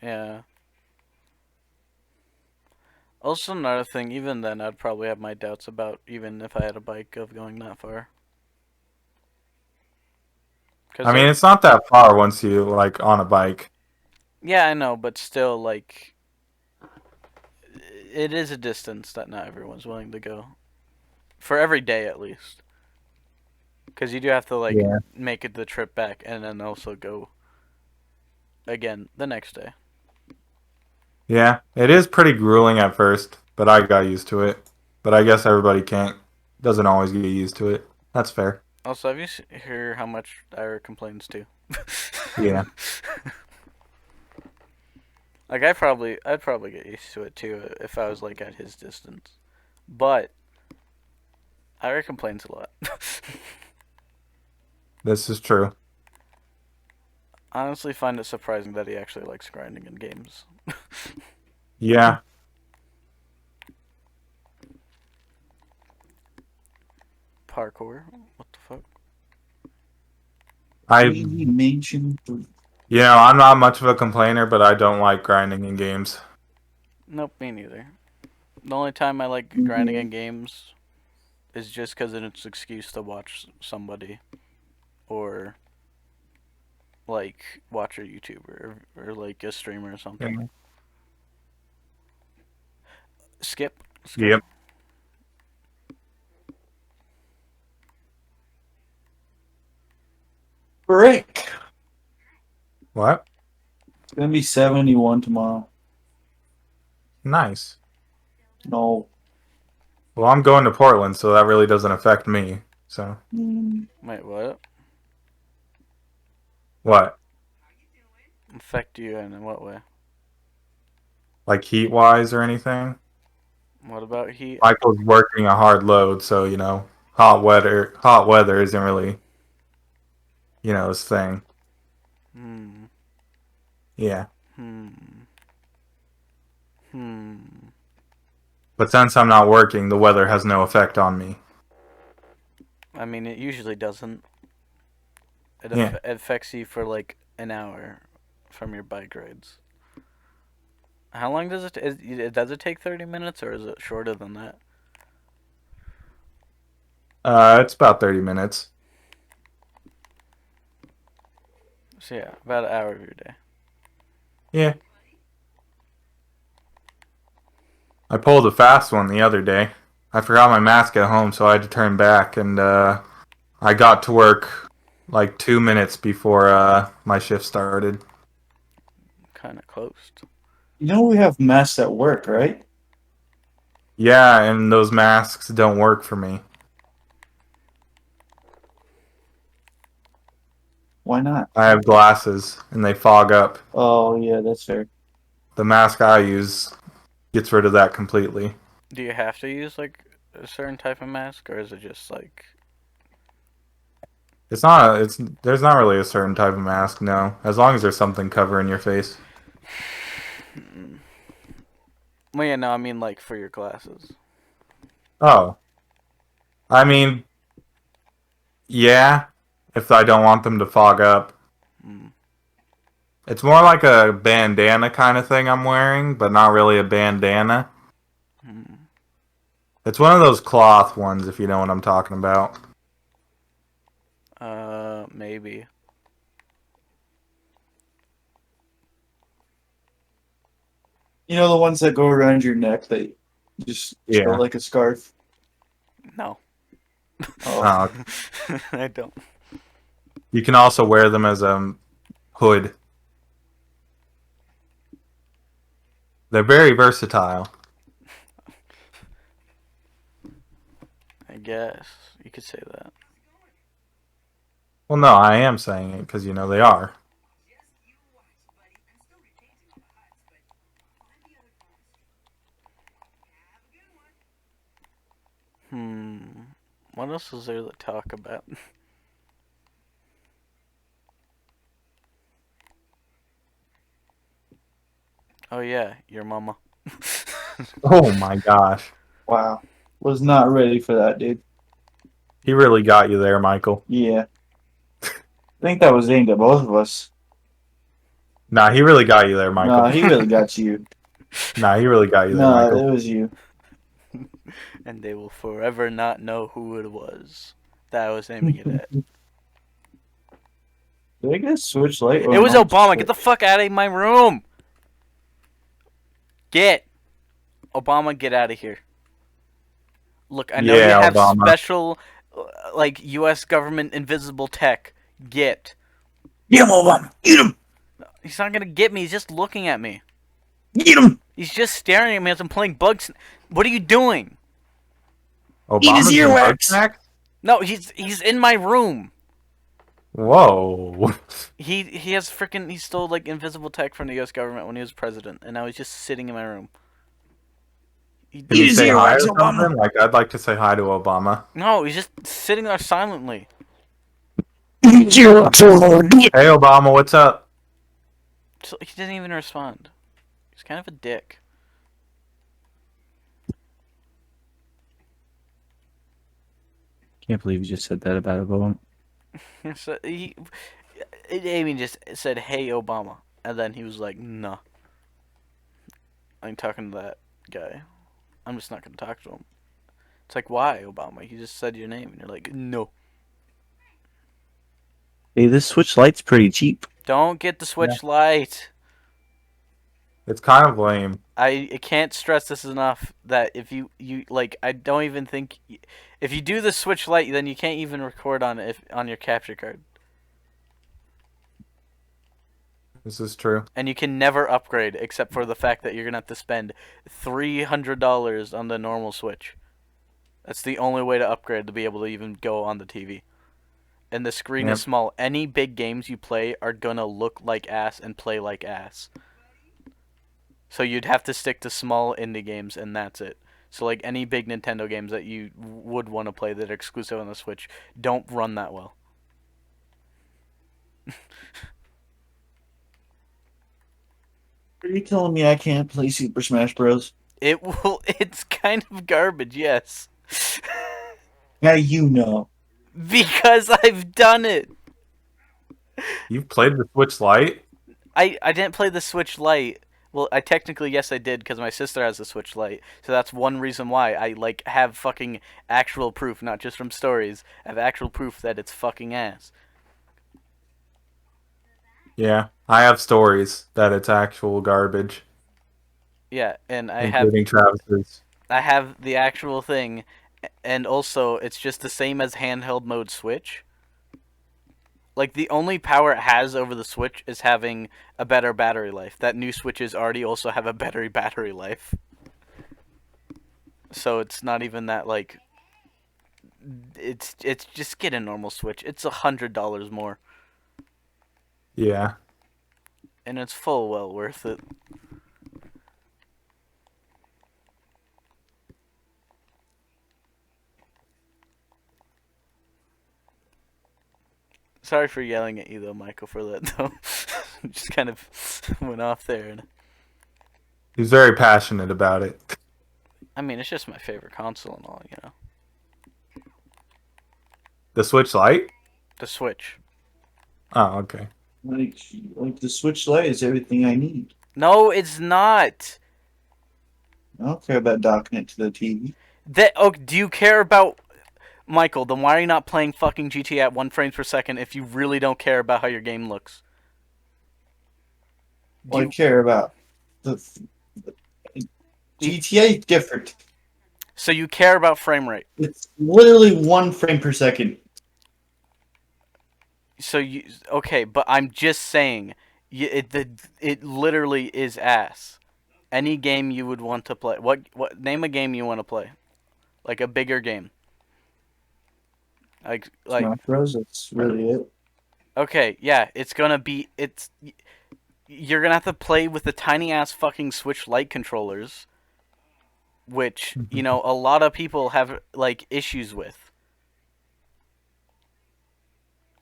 Yeah. Also, another thing, even then, I'd probably have my doubts about even if I had a bike of going that far. I mean, it's not that far once you, like, on a bike. yeah, I know, but still, like, it is a distance that not everyone's willing to go. For every day, at least. Because you do have to, like, Yeah. make it the trip back and then also go again the next day. Yeah, it is pretty grueling at first, but I got used to it. But I guess everybody doesn't always get used to it. That's fair. Also, have you hear how much Ira complains too? Yeah. Like I'd probably get used to it too if I was like at his distance, but Ira complains a lot. This is true. I honestly find it surprising that he actually likes grinding in games. Yeah. Parkour, what the fuck? Luigi Mansion 3. I'm not much of a complainer, but I don't like grinding in games. Nope, me neither. The only time I like grinding in games is just because it's an excuse to watch somebody, or like watch a YouTuber or like a streamer or something. Yeah. Skip. Yep. Brick. What? It's gonna be 71 tomorrow. Nice. No. Well, I'm going to Portland, so that really doesn't affect me. So Wait, what? what? Affect you and in what way? Like heat wise or anything? What about heat? Michael's working a hard load, so hot weather isn't really his thing. Hmm. Yeah. Hmm. But since I'm not working, the weather has no effect on me. I mean, it usually doesn't. It Yeah. it affects you for like an hour from your bike rides. How long does does it take 30 minutes or is it shorter than that? It's about 30 minutes. So yeah, about an hour of your day. Yeah. I pulled a fast one the other day. I forgot my mask at home, so I had to turn back, and I got to work like 2 minutes before my shift started. Kind of close. You know we have masks at work, right? Yeah, and those masks don't work for me. Why not? I have glasses, and they fog up. Oh yeah, that's fair. The mask I use gets rid of that completely. Do you have to use like a certain type of mask, or is it just like? There's not really a certain type of mask, no. As long as there's something covering your face. Well, yeah, no, I mean like for your glasses. Oh. I mean, yeah, if I don't want them to fog up. Mm. It's more like a bandana kind of thing I'm wearing, but not really a bandana. Mm. It's one of those cloth ones, if you know what I'm talking about. Maybe. You know the ones that go around your neck that just Yeah. show like a scarf? No. Oh. I don't. You can also wear them as a hood. They're very versatile. I guess you could say that. Well, no, I am saying it because, they are. What else is there to talk about? Oh yeah, your mama. Oh my gosh. Wow. Was not ready for that, dude. He really got you there, Michael. Yeah. I think that was aimed at both of us. Nah, he really got you there, Michael. No, he really got you. Nah, he really got you there, No, Michael. it was you. And they will forever not know who it was that I was aiming it at. Did I get a Switch Lite? It was Obama. Get the fuck out of my room. Get. Obama, get out of here. Look, I know you Yeah, have Obama. special, like, U.S. government invisible tech. Get. Get him, Obama. Get him. He's not gonna get me. He's just looking at me. Get him. He's just staring at me as I'm playing Bugs. What are you doing? Eat his Obama's in earwax. Bugsnax? No, he's in my room. Whoa. He has freaking, he stole like invisible tech from the U.S. government when he was president, and now he's just sitting in my room. Can Eat you his say hi or earwax, Obama. something? Like, I'd like to say hi to Obama. No, he's just sitting there silently. Eat his earwax, Obama. Hey, Obama, what's up? So he didn't even respond. He's kind of a dick. Can't believe you just said that about Obama. So Amy just said, "Hey, Obama," and then he was like, "No." I'm talking to that guy. I'm just not gonna talk to him. It's like, why, Obama? He just said your name, and you're like, no. Hey, this Switch Lite's pretty cheap. Don't get the Switch Lite. It's kind of lame. I can't stress this enough that if you like, I don't even think if you do the Switch Lite, then you can't even record on it on your capture card, This is true. and you can never upgrade except for the fact that you're gonna have to spend $300 on the normal Switch. That's the only way to upgrade to be able to even go on the TV. And the screen is Yep. small. Any big games you play are gonna look like ass and play like ass. So you'd have to stick to small indie games, and that's it. So like any big Nintendo games that you would want to play that are exclusive on the Switch don't run that well. Are you telling me I can't play Super Smash Bros? It will. It's kind of garbage, yes. How you know? Because I've done it. You've played the Switch Lite? I didn't play the Switch Lite. Well, I technically, yes, I did, because my sister has a Switch Lite. So that's one reason why I, like, have fucking actual proof, not just from stories. I have actual proof that it's fucking ass. Yeah. I have stories that it's actual garbage, Yeah, and I including Travis's. have the actual thing, and also, it's just the same as handheld mode Switch. Like, the only power it has over the Switch is having a better battery life. That new Switches already also have a better battery life. So it's not even that, like... It's just get a normal Switch. It's $100 more. Yeah. And it's full well worth it. Sorry for yelling at you though, Michael, for that though. Just kind of went off there. And He's very passionate about it. I mean, it's just my favorite console and all, you know. The Switch Lite? The Switch. Oh, okay. Like the Switch Lite is everything I need. No, it's not. I don't care about docking it to the TV. Do you care about Michael? Then why are you not playing fucking GTA at 1 frame per second if you really don't care about how your game looks? All I care about the GTA is different. So you care about frame rate. It's literally 1 frame per second. So you okay? But I'm just saying, it literally is ass. Any game you would want to play. What name a game you want to play? Like a bigger game. Like Smash Bros. That's really it. okay, yeah, you're gonna have to play with the tiny ass fucking Switch Lite controllers, which, you know, a lot of people have like issues with.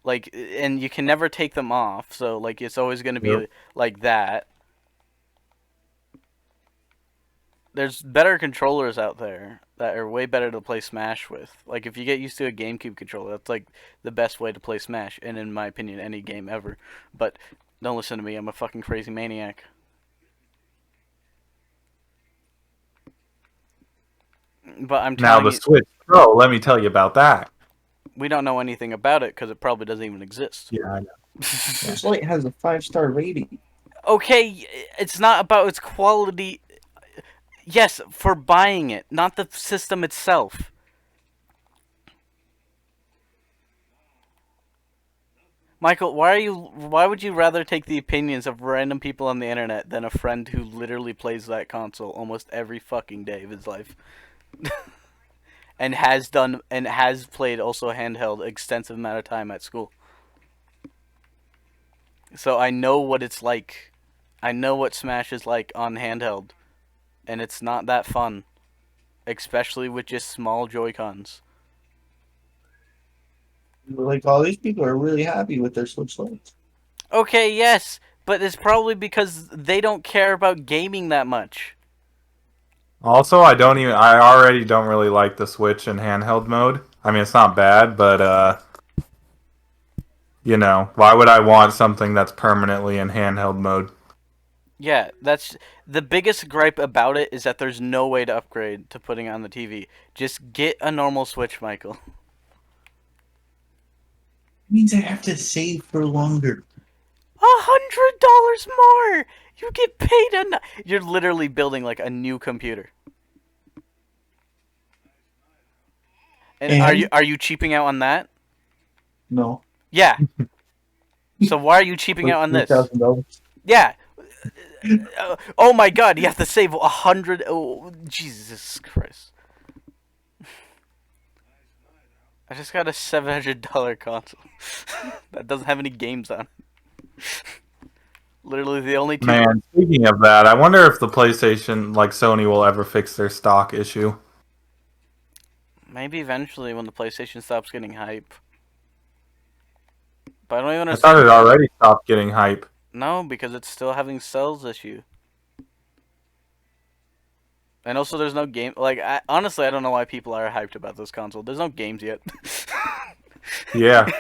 Like, and you can never take them off, so like it's always gonna be Yep. like that. There's better controllers out there that are way better to play Smash with. Like, if you get used to a GameCube controller, that's like the best way to play Smash, and in my opinion, any game ever. But don't listen to me, I'm a fucking crazy maniac. But I'm Now telling the you, Switch Pro, let me tell you about that. we don't know anything about it because it probably doesn't even exist. Yeah, I know. Switch Lite has a 5-star rating. Okay, it's not about its quality. Yes, for buying it, not the system itself. Michael, why would you rather take the opinions of random people on the internet than a friend who literally plays that console almost every fucking day of his life? And has played also handheld extensive amount of time at school. So I know what it's like. I know what Smash is like on handheld. And it's not that fun. Especially with just small Joy-Cons. Like all these people are really happy with their Switch Lites. Okay, yes, but it's probably because they don't care about gaming that much. Also, I already don't really like the Switch in handheld mode. I mean, it's not bad, but you know, why would I want something that's permanently in handheld mode? Yeah, that's the biggest gripe about it is that there's no way to upgrade to putting it on the TV. Just get a normal Switch, Michael. It means I have to save for longer. $100 more. You get paid You're literally building like a new computer. And are you cheaping out on that? No. Yeah. So why are you cheaping out on this? $3,000. Yeah. Oh my God! You have to save 100. Oh, Jesus Christ! I just got a $700 console that doesn't have any games on it. Literally the only two. Man, speaking of that, I wonder if the PlayStation, like Sony, will ever fix their stock issue. Maybe eventually when the PlayStation stops getting hype. But I don't even I thought understand. it already stopped getting hype. No, because it's still having sales issue. And also, there's no game. Like, honestly, I don't know why people are hyped about this console. There's no games yet. Yeah.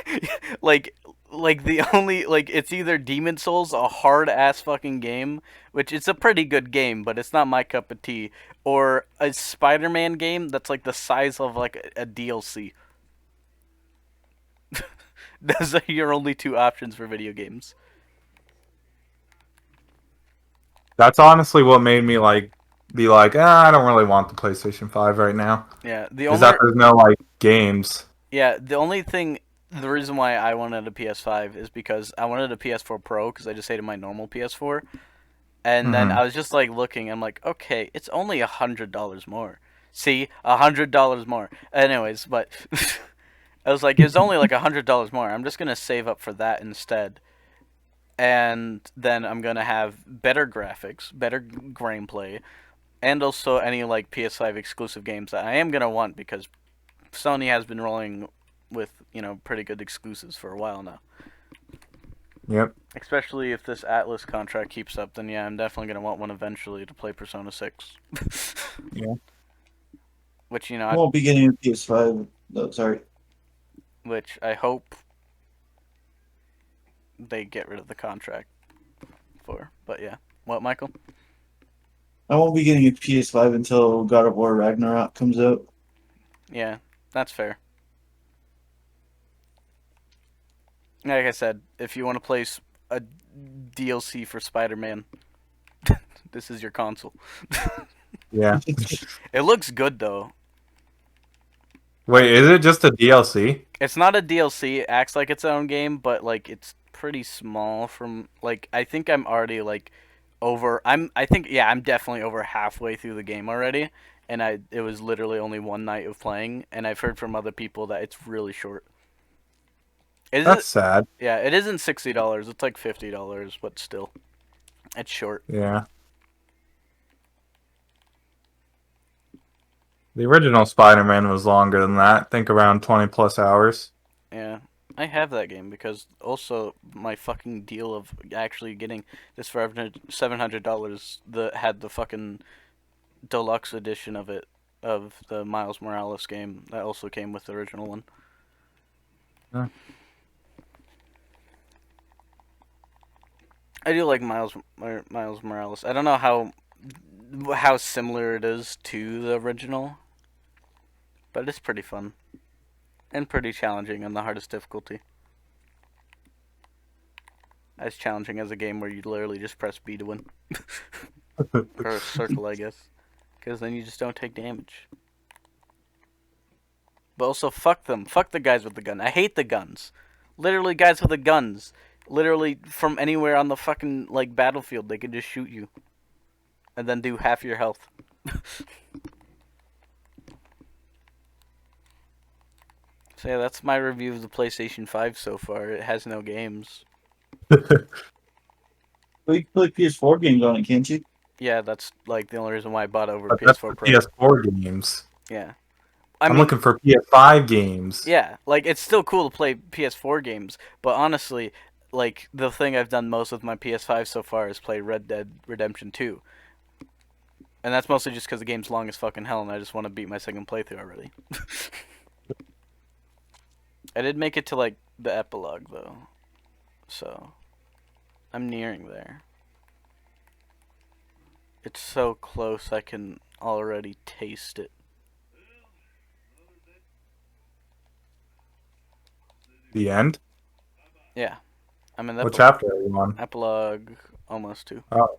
like the only it's either Demon Souls, a hard ass fucking game, which it's a pretty good game, but it's not my cup of tea, or a Spider-Man game that's like the size of like a DLC. Those are your only two options for video games. That's honestly what made me be like, I don't really want the PlayStation 5 right now. Yeah, Is that there's no like games. Yeah, the reason why I wanted a PS5 is because I wanted a PS4 Pro because I just hated my normal PS4. And then I was just like looking, I'm like, okay, it's only $100 more. See, $100 more. Anyways, but I was like, it's only like $100 more. I'm just gonna save up for that instead. And then I'm gonna have better graphics, better gameplay, and also any like PS5 exclusive games that I am gonna want because Sony has been rolling with, pretty good exclusives for a while now. Yep. Especially if this Atlas contract keeps up, then yeah, I'm definitely gonna want one eventually to play Persona 6. Yeah. Which, I won't be getting a PS5. No, sorry. Which I hope they get rid of the contract for. But yeah. What, Michael? I won't be getting a PS5 until God of War Ragnarok comes out. Yeah, that's fair. Like I said, if you want to play a DLC for Spider-Man, this is your console. Yeah. It looks good, though. Wait, is it just a DLC? It's not a DLC. It acts like its own game, but, it's pretty small from, I think I'm already, I'm definitely over halfway through the game already, and it was literally only one night of playing, and I've heard from other people that it's really short. That's sad. Yeah, it isn't $60. It's like $50, but still, it's short. Yeah. The original Spider-Man was longer than that. I think around 20 plus hours. Yeah, I have that game because also my fucking deal of actually getting this for $700 had the fucking deluxe edition of it, of the Miles Morales game that also came with the original one. Huh. I do like Miles Morales. I don't know how similar it is to the original, but it's pretty fun and pretty challenging on the hardest difficulty. As challenging as a game where you literally just press B to win. Or a circle, I guess. because then you just don't take damage. But also, fuck them. Fuck the guys with the gun. I hate the guns. Literally, guys with the guns. Literally, from anywhere on the fucking, like, battlefield, they can just shoot you. And then do half your health. So yeah, that's my review of the PlayStation 5 so far. It has no games. Well, you can play PS4 games on it, can't you? Yeah, that's, like, the only reason why I bought it over But that's for PS4 Pro. PS4 games. Yeah. I'm looking for PS5 games. Yeah, like, it's still cool to play PS4 games, but honestly, like, the thing I've done most with my PS5 so far is play Red Dead Redemption 2. And that's mostly just because the game's long as fucking hell and I just want to beat my second playthrough already. I did make it to, like, the epilogue, though. So, I'm nearing there. It's so close I can already taste it. The end? Yeah. I'm in the What chapter are you on? epilogue almost to. Oh.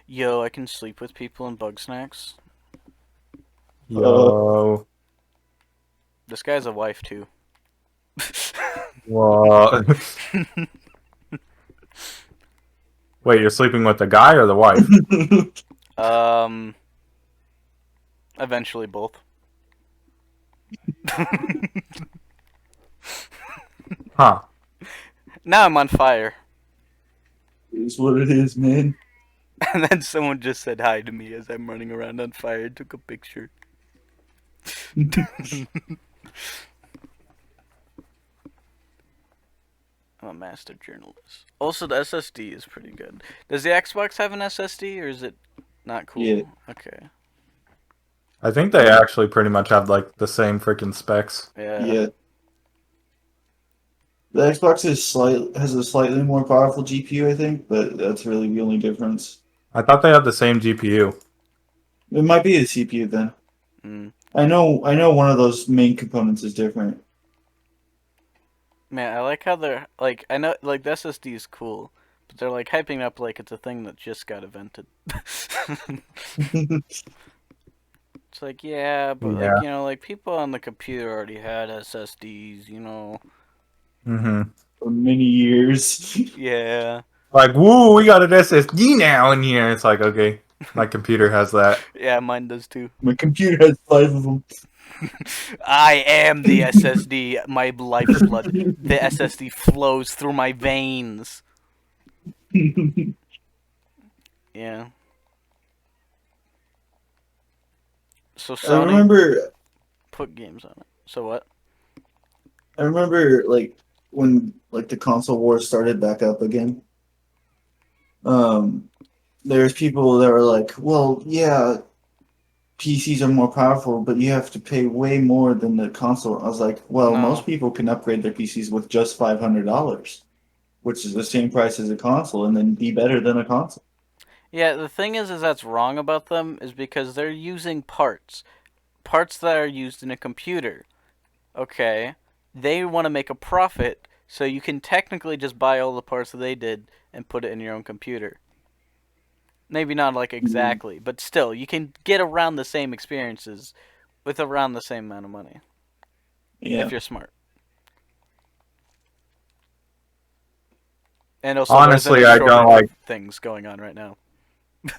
Yo, I can sleep with people in Bug Snacks. Yo. This guy's a wife, too. What? Wait, you're sleeping with the guy or the wife? Eventually both. Huh. Now I'm on fire. It's what it is, man. And then someone just said hi to me as I'm running around on fire and took a picture. I'm a master journalist. Also, the SSD is pretty good. Does the Xbox have an SSD, or is it not cool? Yeah. Okay. I think they actually pretty much have like the same freaking specs. Yeah. The Xbox has a slightly more powerful GPU, I think, but that's really the only difference. I thought they had the same GPU. It might be the CPU then. Mm. I know one of those main components is different. Man, I like how they're, like, I know, like, the SSD is cool, but they're, like, hyping up like it's a thing that just got invented. It's like, yeah, but, Yeah. like, you know, like, people on the computer already had SSDs, you know? Mm-hmm. For many years. Yeah. Like, woo, we got an SSD now in here. It's like, okay, my computer has that. Yeah, mine does too. My computer has 5 of them. I am the SSD, my lifeblood. The SSD flows through my veins. Yeah. So I Sony remember put games on it. So what? I remember like when like the console wars started back up again. There's people that were like, well, yeah, PCs are more powerful, but you have to pay way more than the console. I was like, well, No. most people can upgrade their PCs with just $500, which is the same price as a console, and then be better than a console. Yeah, the thing is that's wrong about them is because they're using parts that are used in a computer. Okay, they want to make a profit, so you can technically just buy all the parts that they did and put it in your own computer. Maybe not like exactly, but still, you can get around the same experiences with around the same amount of money Yeah. if you're smart. And also, Honestly, there's a I don't shortage like- of things going on right now.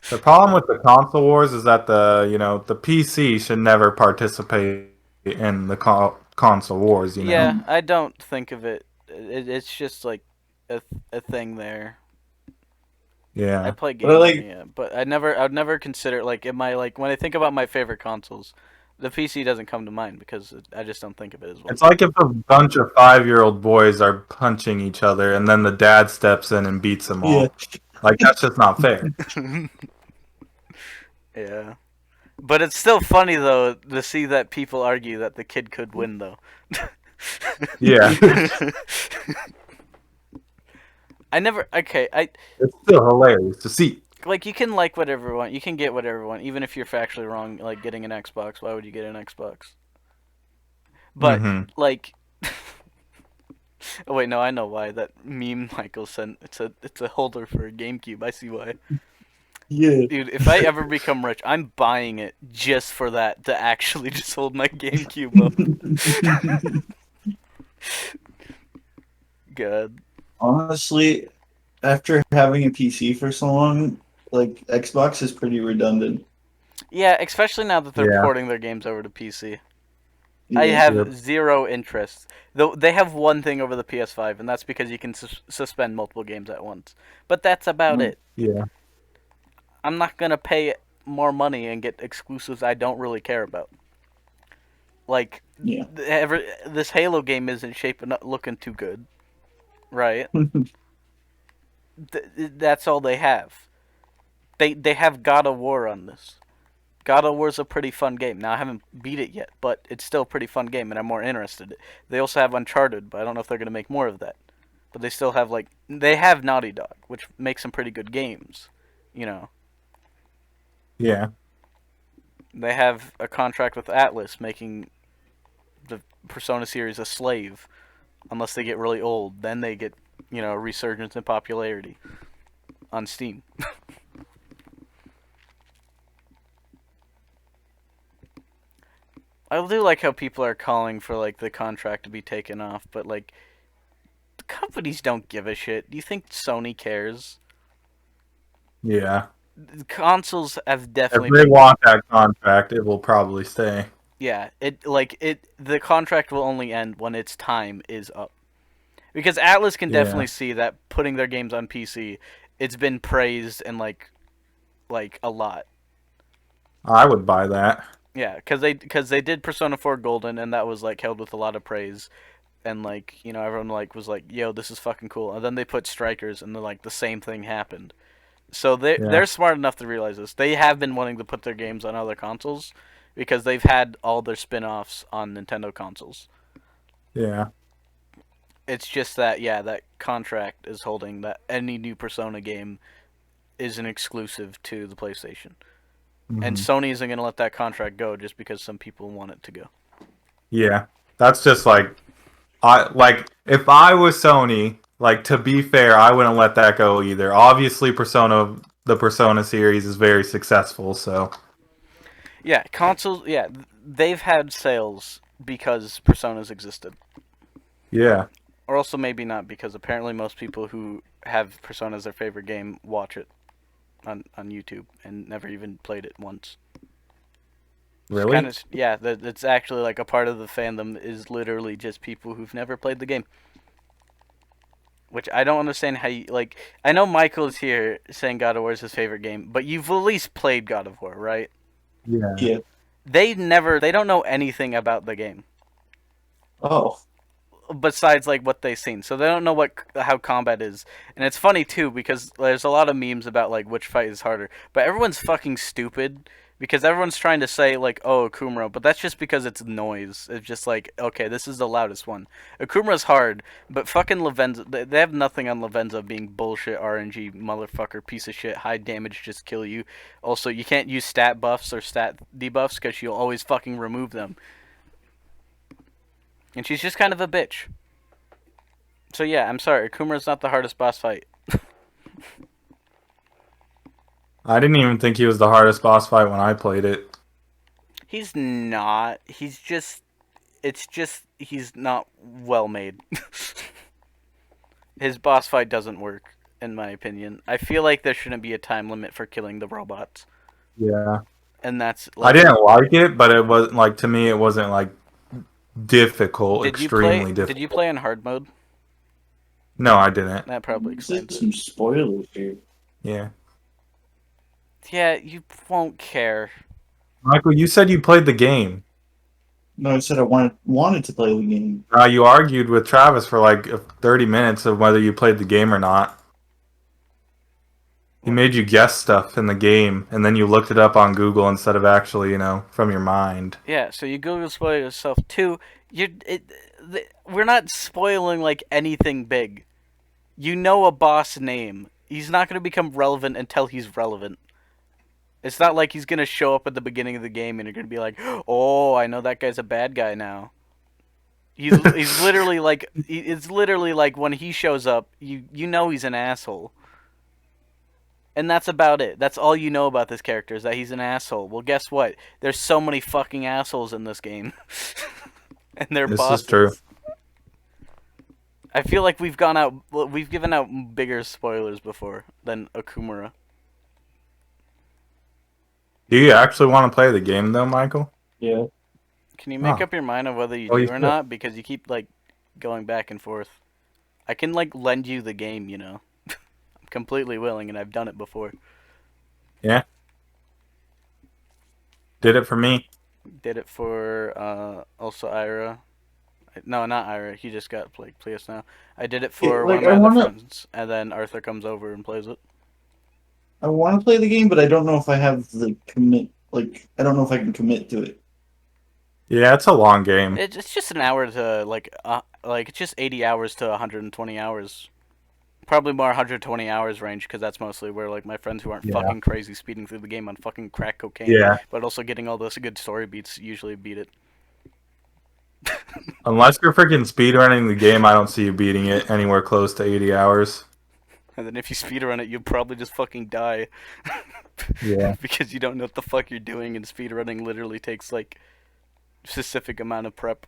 The problem with the console wars is that the PC should never participate in the console wars. You know. Yeah, I don't think of it. It's just like a thing there. I Yeah. play But I games, like- yeah, but I'd never consider like in my like when I think about my favorite consoles, the PC doesn't come to mind because I just don't think of it as well. It's like if a bunch of 5-year-old boys are punching each other, and then the dad steps in and beats them all. Yeah. Like that's just not fair. Yeah, but it's still funny though to see that people argue that the kid could win though. Yeah. It's still hilarious to see. like you can like whatever you want, you can get whatever you want, even if you're factually wrong. Like getting an Xbox, why would you get an Xbox? But Mhm. like, Oh wait, no, I know why. That meme Michael sent. It's a holder for a GameCube. I see why. Yeah. Dude, if I ever become rich, I'm buying it just for that to actually just hold my GameCube up. God. Honestly, after having a PC for so long, like Xbox is pretty redundant. Yeah, especially now that they're Yeah. porting their games over to PC. Yeah. I have Yep. zero interest. Though they have one thing over the PS5, and that's because you can suspend multiple games at once. But that's about Mm. it. Yeah. I'm not gonna pay more money and get exclusives I don't really care about. Like, Yeah. this Halo game isn't shaping up looking too good, right? That's all they have. They have God of War on this. God of War's a pretty fun game. Now I haven't beat it yet, but it's still a pretty fun game, and I'm more interested. They also have Uncharted, but I don't know if they're gonna make more of that. But they still have they have Naughty Dog, which makes some pretty good games. You know, Yeah. they have a contract with Atlas making the Persona series a slave, unless they get really old. Then they get a resurgence in popularity on Steam. I do like how people are calling for the contract to be taken off, but the companies don't give a shit. Do you think Sony cares? Yeah. The consoles have If definitely they been, want that contract, it will probably stay. yeah, the contract will only end when its time is up. Because Atlas can Yeah. definitely see that putting their games on PC, it's been praised and like a lot. I would buy that. Yeah, because they did Persona 4 Golden, and that was held with a lot of praise, and everyone was like, "Yo, this is fucking cool." And then they put Strikers, and the same thing happened. So they're smart enough to realize this. They have been wanting to put their games on other consoles, because they've had all their spin-offs on Nintendo consoles. Yeah. It's just that that contract is holding that any new Persona game is an exclusive to the PlayStation. And Mhm. Sony isn't going to let that contract go just because some people want it to go. Yeah. That's just if I was Sony, to be fair, I wouldn't let that go either. Obviously, the Persona series is very successful, so Yeah, consoles, they've had sales because Personas existed. yeah. Or also maybe not, because apparently most people who have Persona as their favorite game watch it on YouTube and never even played it once. Really? Yeah, that's actually a part of the fandom is literally just people who've never played the game. Which I don't understand how you, I know Michael is here saying God of War is his favorite game, but you've at least played God of War, right? Yeah. Yeah. They don't know anything about the game. Oh. Besides what they've seen, so they don't know how combat is. And it's funny too, because there's a lot of memes about which fight is harder, but everyone's fucking stupid because everyone's trying to say oh, Akumura, but that's just because it's noise. It's just okay, this is the loudest one. Akumura's hard, but fucking Lavenza, they have nothing on Lavenza being bullshit RNG motherfucker piece of shit, high damage, just kill you. Also, you can't use stat buffs or stat debuffs because she'll always fucking remove them. And she's just kind of a bitch. So yeah, I'm sorry, Akumura's not the hardest boss fight. I didn't even think he was the hardest boss fight when I played it. He's not. He's just... It's just... He's not well made. His boss fight doesn't work, in my opinion. I feel like there shouldn't be a time limit for killing the robots. Yeah. And that's... I didn't like it, but it wasn't to me it wasn't difficult, extremely difficult. Did you play in hard mode? No, I didn't. That probably This is explains it. some spoilers here. Yeah. Yeah, you won't care. Michael, you said you played the game. No, I said I wanted to play the game. You argued with Travis for 30 minutes of whether you played the game or not. He made you guess stuff in the game, and then you looked it up on Google instead of actually, from your mind. Yeah, so you Google spoil yourself too. We're not spoiling anything big. You know a boss name. He's not going to become relevant until he's relevant. It's not like he's going to show up at the beginning of the game and you're going to be like, oh, I know that guy's a bad guy now. He's literally like it's literally like when he shows up, you know he's an asshole. And that's about it. That's all you know about this character is that he's an asshole. Well, guess what? There's so many fucking assholes in this game. And they're This bosses. is true. I feel like we've given out bigger spoilers before than Okumura. Do you actually want to play the game though, Michael? Yeah. Can you make Oh. up your mind on whether you Oh, do you or should. not? Because you keep like going back and forth. I can like lend you the game, you know. I'm completely willing, and I've done it before. Did it for me. Did it for also Ira. No, not Ira. He just got like PS now. I did it for like, one of my I other wanna- friends, and then Arthur comes over and plays it. I want to play the game, but I don't know if I have the commit. Like, I don't know if I can commit to it. Yeah, it's a long game. It's just an hour to like it's just 80 hours to 120 hours. Probably more 120 hours range because that's mostly where like my friends who aren't Yeah. fucking crazy speeding through the game on fucking crack cocaine, Yeah, but also getting all those good story beats usually beat it. unless you're freaking speedrunning the game, I don't see you beating it anywhere close to 80 hours. And then if you speedrun it, you'll probably just fucking die. Yeah. Because you don't know what the fuck you're doing, and speedrunning literally takes like specific amount of prep.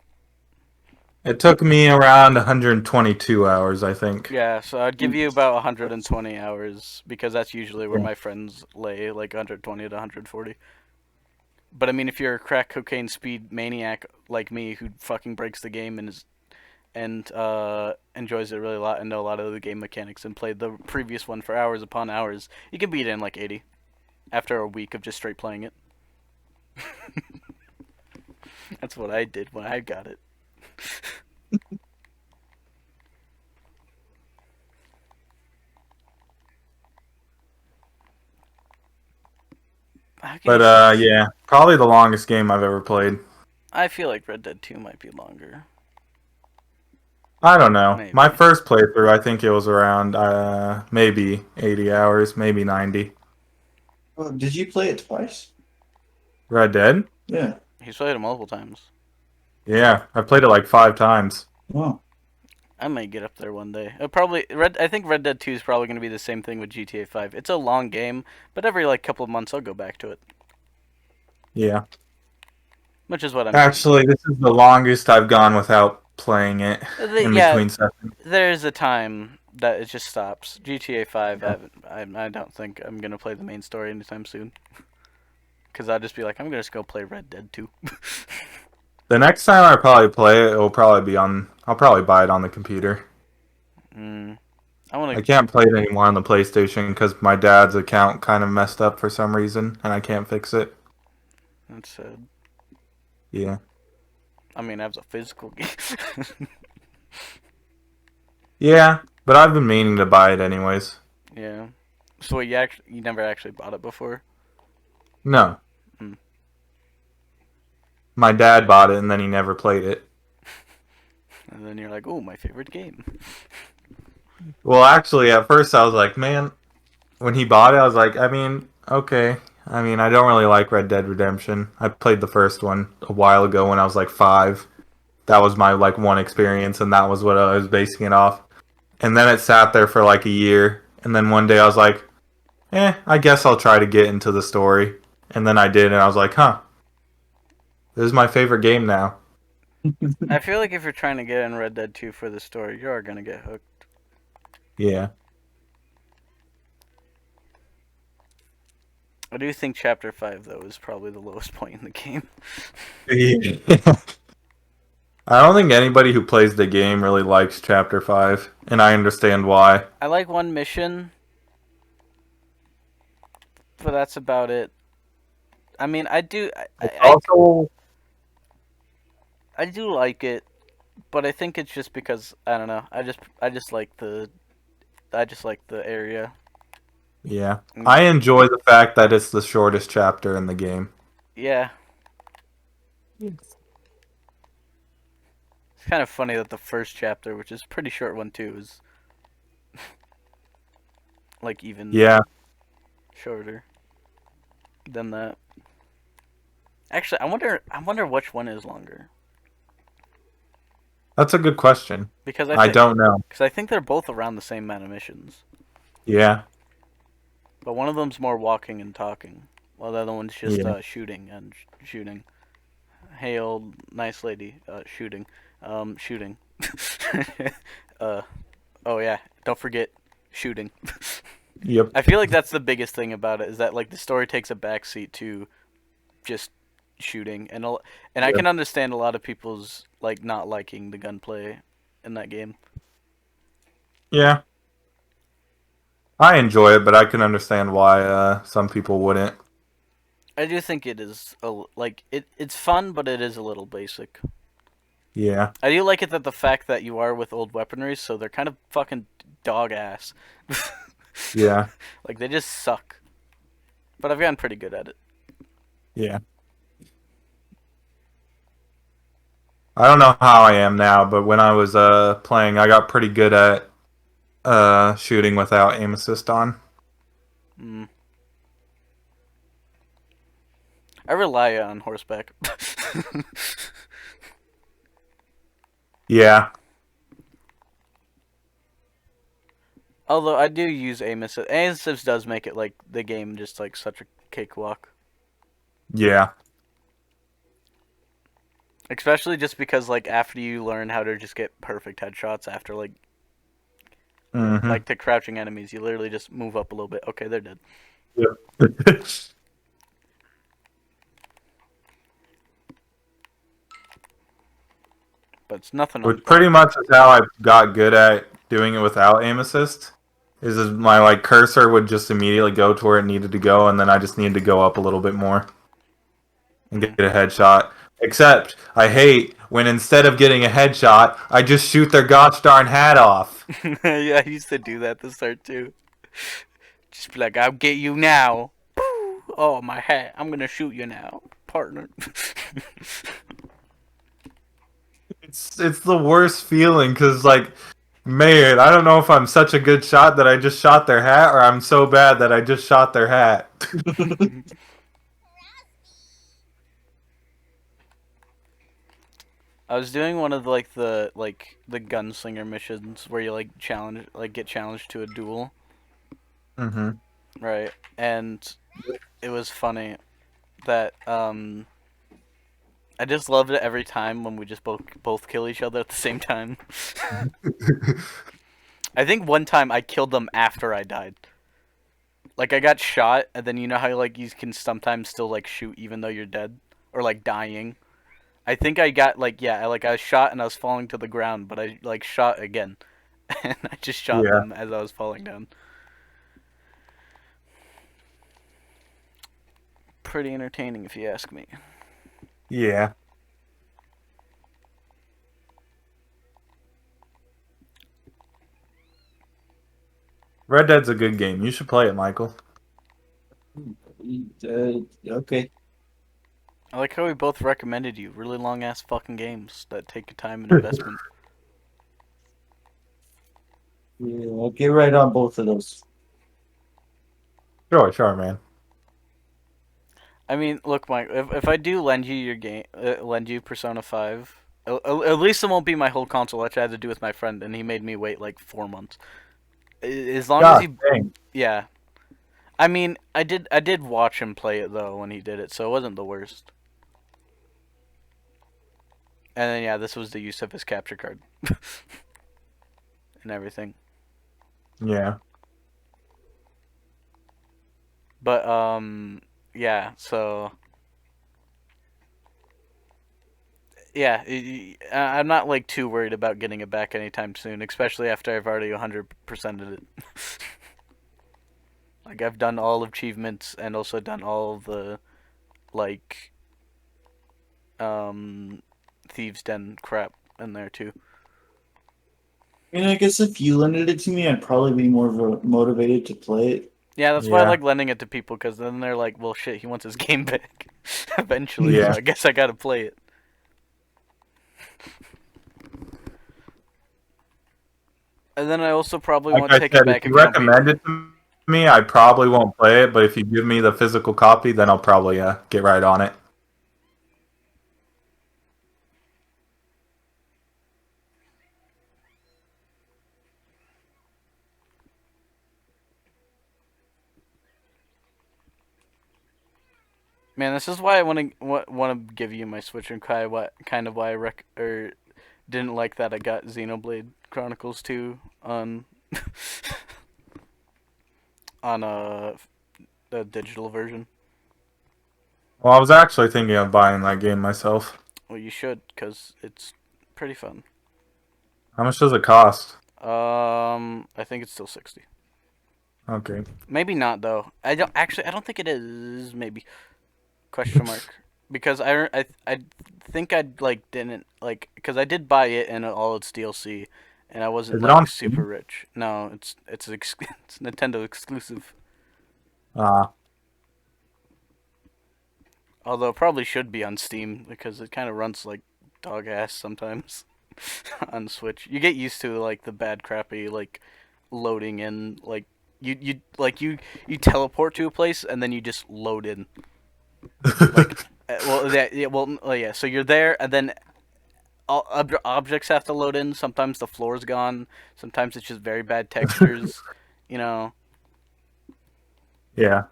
It took me around 122 hours, I think. Yeah, so I'd give you about 120 hours because that's usually where Yeah. my friends lay, like 120 to 140. But I mean, if you're a crack cocaine speed maniac like me who fucking breaks the game and enjoys it really a lot and know a lot of the game mechanics and played the previous one for hours upon hours, you can beat it in like 80 after a week of just straight playing it. That's what I did when I got it. How can But you- yeah, probably the longest game I've ever played. I feel like Red Dead 2 might be longer. I don't know. Maybe. My first playthrough, I think it was around maybe 80 hours, maybe 90. Oh, did you play it twice? Red Dead? Yeah. He's played it multiple times. Yeah, I played it like 5 times. Wow. I might get up there one day. I think Red Dead 2 is probably going to be the same thing with GTA 5. It's a long game, but every like couple of months I'll go back to it, Yeah. which is what I'm. Actually, this is the longest I've gone without playing it in Yeah, between sessions. there's a time that it just stops. GTA 5, I don't think I'm going to play the main story anytime soon. Because I'll just be like, I'm going to just go play Red Dead 2. The next time I probably play it, it'll probably be on. I'll probably buy it on the computer. I want I to. can't play it anymore on the PlayStation because my dad's account kind of messed up for some reason, and I can't fix it. That's sad. Yeah. I mean, I have a physical game. Yeah, but I've been meaning to buy it anyways. Yeah. So you never actually bought it before? No. Hmm. My dad bought it and then he never played it. And then you're like, oh, my favorite game. Well, actually, at first I was like, man, when he bought it, I was like, I mean, okay. I mean, I don't really like Red Dead Redemption. I played the first one a while ago when I was like 5. That was my like one experience, and that was what I was basing it off. And then it sat there for like a year, and then one day I was like, I guess I'll try to get into the story. And then I did, and I was like, huh, this is my favorite game now. I feel like if you're trying to get in Red Dead 2 for the story, you are going to get hooked. Yeah. I do think Chapter 5, though, is probably the lowest point in the game. I don't think anybody who plays the game really likes Chapter 5, and I understand why. I like one mission, but that's about it. I mean, I do Also, I do like it, but I think it's just because I don't know. I just like the area. yeah. I enjoy the fact that it's the shortest chapter in the game. Yeah. It's kind of funny that the first chapter, which is a pretty short one too, is like even Yeah. shorter than that. Actually, I wonder which one is longer. That's a good question. Because I don't know. Because I think they're both around the same amount of missions, Yeah. but one of them's more walking and talking, while the other one's just Yeah. shooting and shooting. Hey, old nice lady, shooting, shooting. Oh yeah, don't forget shooting. Yep. I feel like that's the biggest thing about it is that like the story takes a backseat to just shooting, and I Yep. can understand a lot of people's like not liking the gunplay in that game. Yeah. I enjoy it, but I can understand why some people wouldn't. I do think it is it's fun, but it is a little basic. Yeah. I do like it that the fact that you are with old weaponry, so they're kind of fucking dog ass. Yeah. Like they just suck. But I've gotten pretty good at it. Yeah. I don't know how I am now, but when I was playing, I got pretty good at shooting without aim assist on. Mm. I rely on horseback. Yeah. Although I do use aim assist. Aim assist does make it like the game just like such a cakewalk. Yeah. Especially just because like after you learn how to just get perfect headshots after like Mm-hmm. like to crouching enemies, you literally just move up a little bit. Okay, they're dead. But it's nothing on Which pretty much is how I got good at doing it without aim assist. Is my like cursor would just immediately go to where it needed to go, and then I just needed to go up a little bit more and get a headshot. Except I hate when instead of getting a headshot, I just shoot their gosh darn hat off. Yeah, I used to do that at the start too. Just be like, I'll get you now. Oh, my hat. I'm gonna shoot you now, partner. It's the worst feeling because like, man, I don't know if I'm such a good shot that I just shot their hat, or I'm so bad that I just shot their hat. I was doing one of like the gunslinger missions where you like get challenged to a duel, Mm-hmm. right? And it was funny that I just loved it every time when we just both kill each other at the same time. I think one time I killed them after I died. Like I got shot, and then you know how like you can sometimes still like shoot even though you're dead or like dying. I think I got like I was shot and I was falling to the ground, but I like shot again, and I just shot Yeah. them as I was falling down. Pretty entertaining, if you ask me. Yeah. Red Dead's a good game. You should play it, Michael. Okay. I like how we both recommended you really long ass fucking games that take time and investment. Yeah, I'll get right on both of those. Sure, man. I mean, look, Mike. If I do lend you your game, lend you Persona 5, at least it won't be my whole console, which I had to do with my friend, and he made me wait like 4 months. As long as God you, dang. yeah. I mean, I did watch him play it though when he did it, so it wasn't the worst. And then yeah, this was the use of his capture card and everything. Yeah. But yeah, so yeah, I'm not like too worried about getting it back anytime soon, especially after I've already 100%ed it. Like I've done all achievements and also done all of the like Thieves Den crap in there too. And I guess if you lended it to me, I'd probably be more motivated to play it. Yeah, that's why I Yeah. like lending it to people, because then they're like, well, shit, he wants his game back eventually, Yeah. so I guess I gotta play it. And then I also probably Like won't I take said, it back if you if you don't beat recommend it to me, I probably won't play it. But if you give me the physical copy, then I'll probably get right on it. Man, this is why I want to give you my Switch and cry. What kind of why I or didn't like that I got Xenoblade Chronicles 2 on on the digital version. Well, I was actually thinking of buying that game myself. Well, you should, cause it's pretty fun. How much does it cost? I think it's still 60. Okay. Maybe not though. I don't think it is. Maybe question mark. Because I think I like didn't like because I did buy it and all its DLC, and I wasn't Is it on like super Steam? rich. No, it's it's Nintendo exclusive. Ah, Although it probably should be on Steam because it kind of runs like dog ass sometimes on Switch. You get used to like the bad crappy like loading in like you teleport to a place and then you just load in. Like yeah. So you're there and then objects have to load in. Sometimes the floor's gone. Sometimes it's just very bad textures. You know, yeah.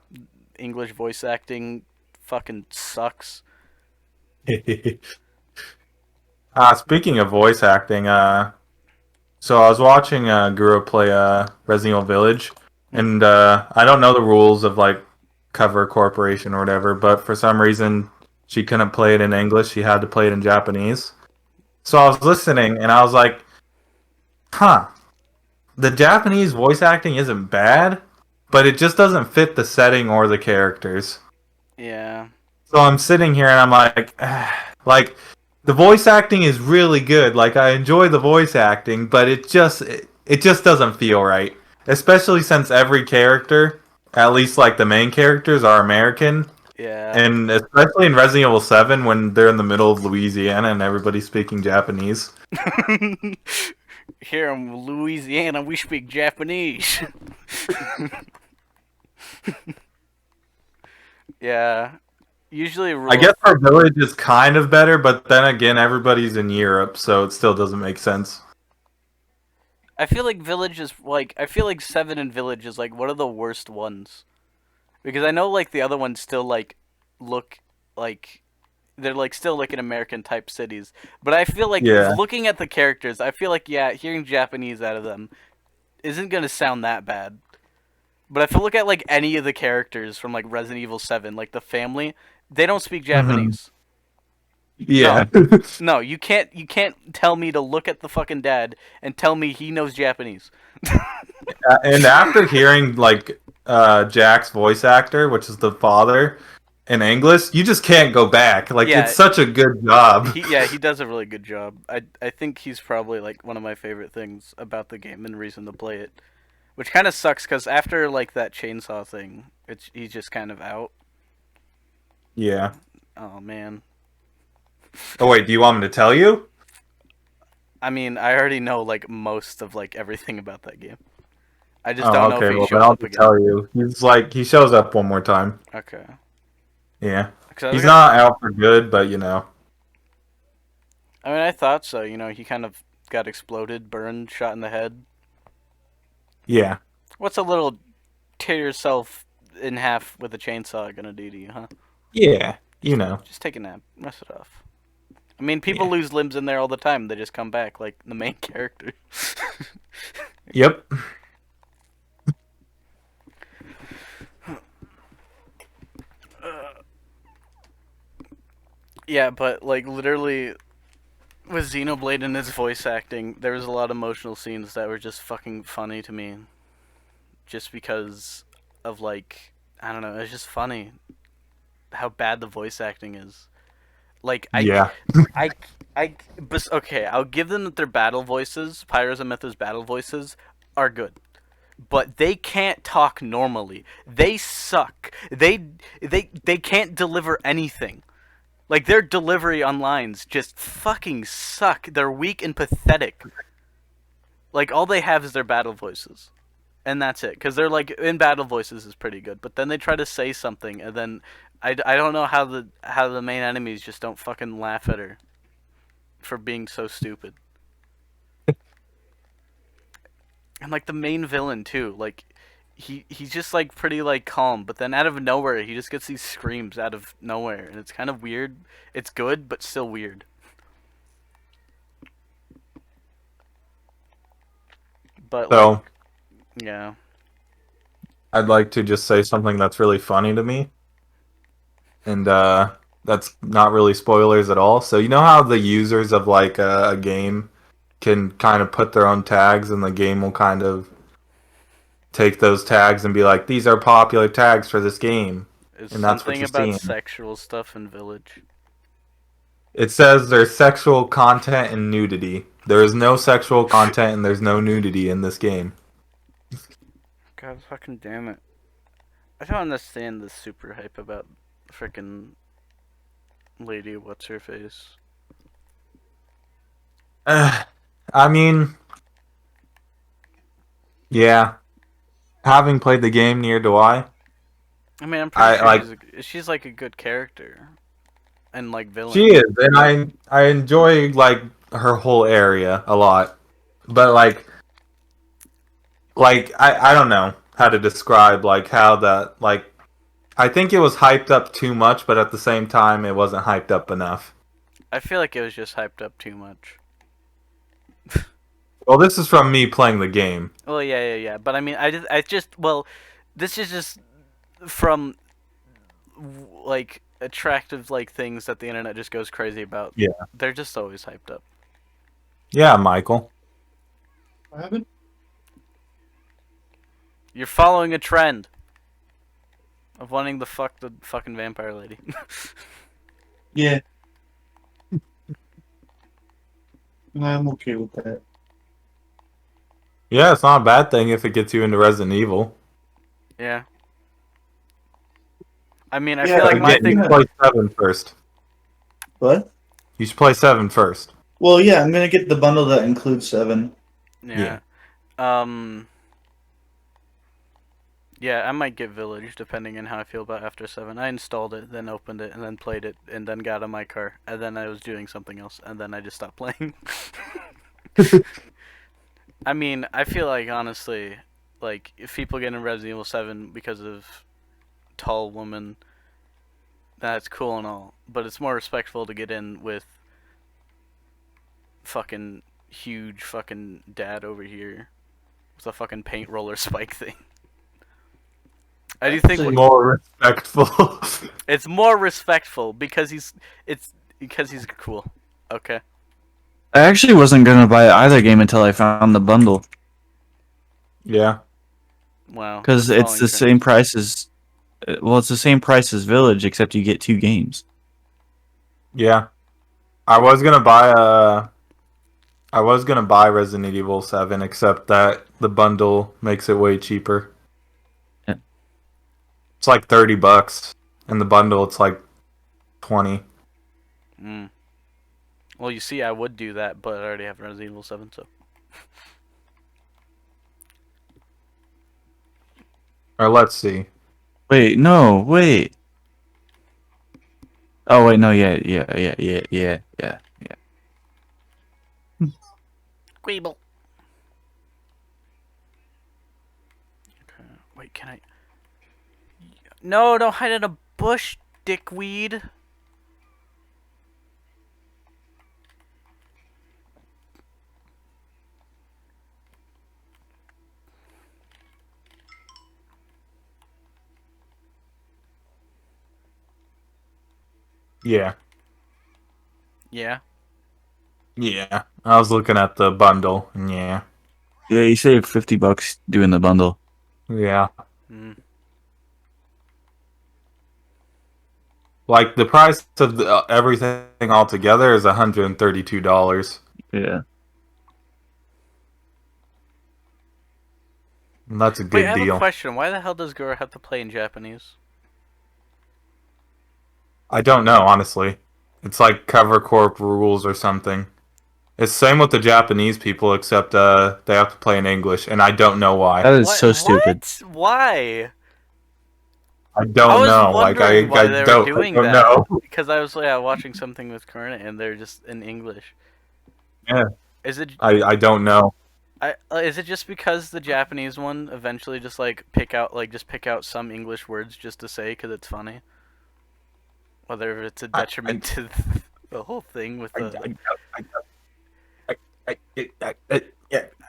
English voice acting fucking sucks. Speaking of voice acting, so I was watching Guru play Resident Evil Village, and I don't know the rules of like Cover Corporation or whatever, but for some reason she couldn't play it in English. She had to play it in Japanese. So I was listening, and I was like, "Huh, the Japanese voice acting isn't bad, but it just doesn't fit the setting or the characters." Yeah. So I'm sitting here and I'm like, like the voice acting is really good. Like I enjoy the voice acting, but it just doesn't feel right. Especially since every character, at least like the main characters, are American, Yeah. and especially in Resident Evil 7 when they're in the middle of Louisiana and everybody's speaking Japanese. Here in Louisiana, we speak Japanese. Yeah. Usually, I guess our village is kind of better, but then again, everybody's in Europe, so it still doesn't make sense. I feel like Village is like I feel like 7 and Village is like one of the worst ones because I know like the other ones still like look like they're like still like in American type cities, but I feel like Yeah. looking at the characters, I feel like yeah, hearing Japanese out of them isn't gonna sound that bad. But if I look at like any of the characters from like Resident Evil 7, like the family, they don't speak Japanese. Yeah. No, you can't tell me to look at the fucking dad and tell me he knows Japanese. And after hearing like Jack's voice actor, which is the father, in English, you just can't go back. Like Yeah. it's such a good job. He does a really good job. I think he's probably like one of my favorite things about the game and reason to play it. Which kind of sucks because after like that chainsaw thing, he's just kind of out. Yeah. Oh man. Oh wait, do you want me to tell you? I mean, I already know like most of like everything about that game. I just Oh, don't know okay. if he Well, shows then I'll up just again. tell you. He's like he shows up one more time. Okay. Yeah. 'Cause I He's was not out for good, but you know. I mean, I thought so. You know, he kind of got exploded, burned, shot in the head. Yeah. What's a little tear yourself in half with a chainsaw gonna do to you, huh? Yeah. You know. Just take a nap. Rest it off. I mean, people Yeah. lose limbs in there all the time. They just come back, like the main character. Yep. Yeah, but like literally with Xenoblade and his voice acting, there was a lot of emotional scenes that were just fucking funny to me. Just because of like I don't know, it's just funny how bad the voice acting is. Like Yeah. okay, I'll give them that their battle voices, Pyros and Mythos battle voices, are good. But they can't talk normally. They suck. They can't deliver anything. Like their delivery on lines just fucking suck. They're weak and pathetic. Like all they have is their battle voices. And that's it. Cuz they're like in battle voices is pretty good, but then they try to say something and then I don't know how the main enemies just don't fucking laugh at her for being so stupid. And like the main villain too, like he's just like pretty like calm, but then out of nowhere he just gets these screams out of nowhere, and it's kind of weird. It's good, but still weird. But So like, yeah, I'd like to just say something that's really funny to me, and that's not really spoilers at all. So you know how the users of like a game can kind of put their own tags, and the game will kind of take those tags and be like, these are popular tags for this game. it's And that's what something you're about seeing. sexual stuff in Village. It says there's sexual content and nudity. There is no sexual content and there's no nudity in this game. God fucking damn it! I don't understand this super hype about freaking lady. What's her face? I mean, yeah. Having played the game, near do I. I mean, I'm pretty sure like- she's like a good character, and like villain. She is, and I enjoy like her whole area a lot. But I don't know how to describe like how that like I think it was hyped up too much, but at the same time it wasn't hyped up enough. I feel like it was just hyped up too much. Well, this is from me playing the game. Well, yeah. But I mean, well, this is just from like attractive like things that the internet just goes crazy about. Yeah. They're just always hyped up. Yeah, Michael. What happened? You're following a trend of wanting to fuck the fucking vampire lady. Yeah. I'm okay with that. Yeah, it's not a bad thing if it gets you into Resident Evil. Yeah. I mean, I Yeah, feel like my Again, you thing. should play 7 first. What? You should play 7 first. Well, yeah, I'm gonna get the bundle that includes 7. Yeah. Yeah, I might get Village depending on how I feel about After 7. I installed it, then opened it, and then played it, and then got in my car, and then I was doing something else, and then I just stopped playing. I mean, I feel like honestly, like if people get in Resident Evil 7 because of tall woman, that's cool and all, but it's more respectful to get in with fucking huge fucking dad over here with a fucking paint roller spike thing. I do think More respectful. it's more respectful because he's cool. Okay. I actually wasn't gonna buy either game until I found the bundle Yeah. Wow. because it's Following the trends. same price as. Well, it's the same price as Village, except you get 2 games. Yeah. I was gonna buy Resident Evil 7, except that the bundle makes it way cheaper. Yeah. It's like $30. In the bundle it's like 20. Mm. Well, you see, I would do that, but I already have Resident Evil 7, so. Or let's see. Wait, no, wait. Oh wait, no, yeah. Queeble. Okay. Wait, can I? No, don't hide in a bush, dickweed. Yeah. Yeah. Yeah. I was looking at the bundle. And yeah. Yeah, you save $50 doing the bundle. Yeah. Mm. Like the price of everything altogether is $132. Yeah. And that's a Wait, good I have a deal. question. Why the hell does Gura have to play in Japanese? I don't know, honestly. It's like Cover Corp rules or something. It's same with the Japanese people, except they have to play in English, and I don't know why. That is so stupid. What? Why? I don't I was know. Like wondering why they were don't doing don't that. know. Because I was watching something with Corona and they're just in English. Yeah. Is it? I don't know. Is it just because the Japanese one eventually just like pick out some English words just to say because it's funny? Whether it's a detriment to the whole thing with the.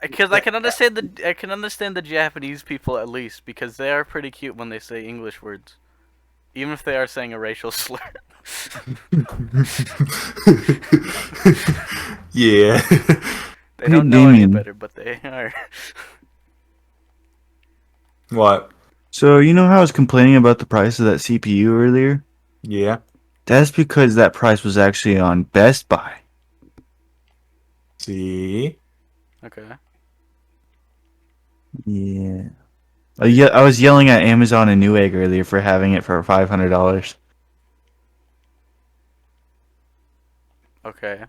Because I can understand the Japanese people at least because they are pretty cute when they say English words, even if they are saying a racial slur. Yeah. They don't know any Damien. better, but they are. What? So you know how I was complaining about the price of that CPU earlier? Yeah. That's because that price was actually on Best Buy. See? Okay. Yeah. I was yelling at Amazon and Newegg earlier for having it for $500. Okay.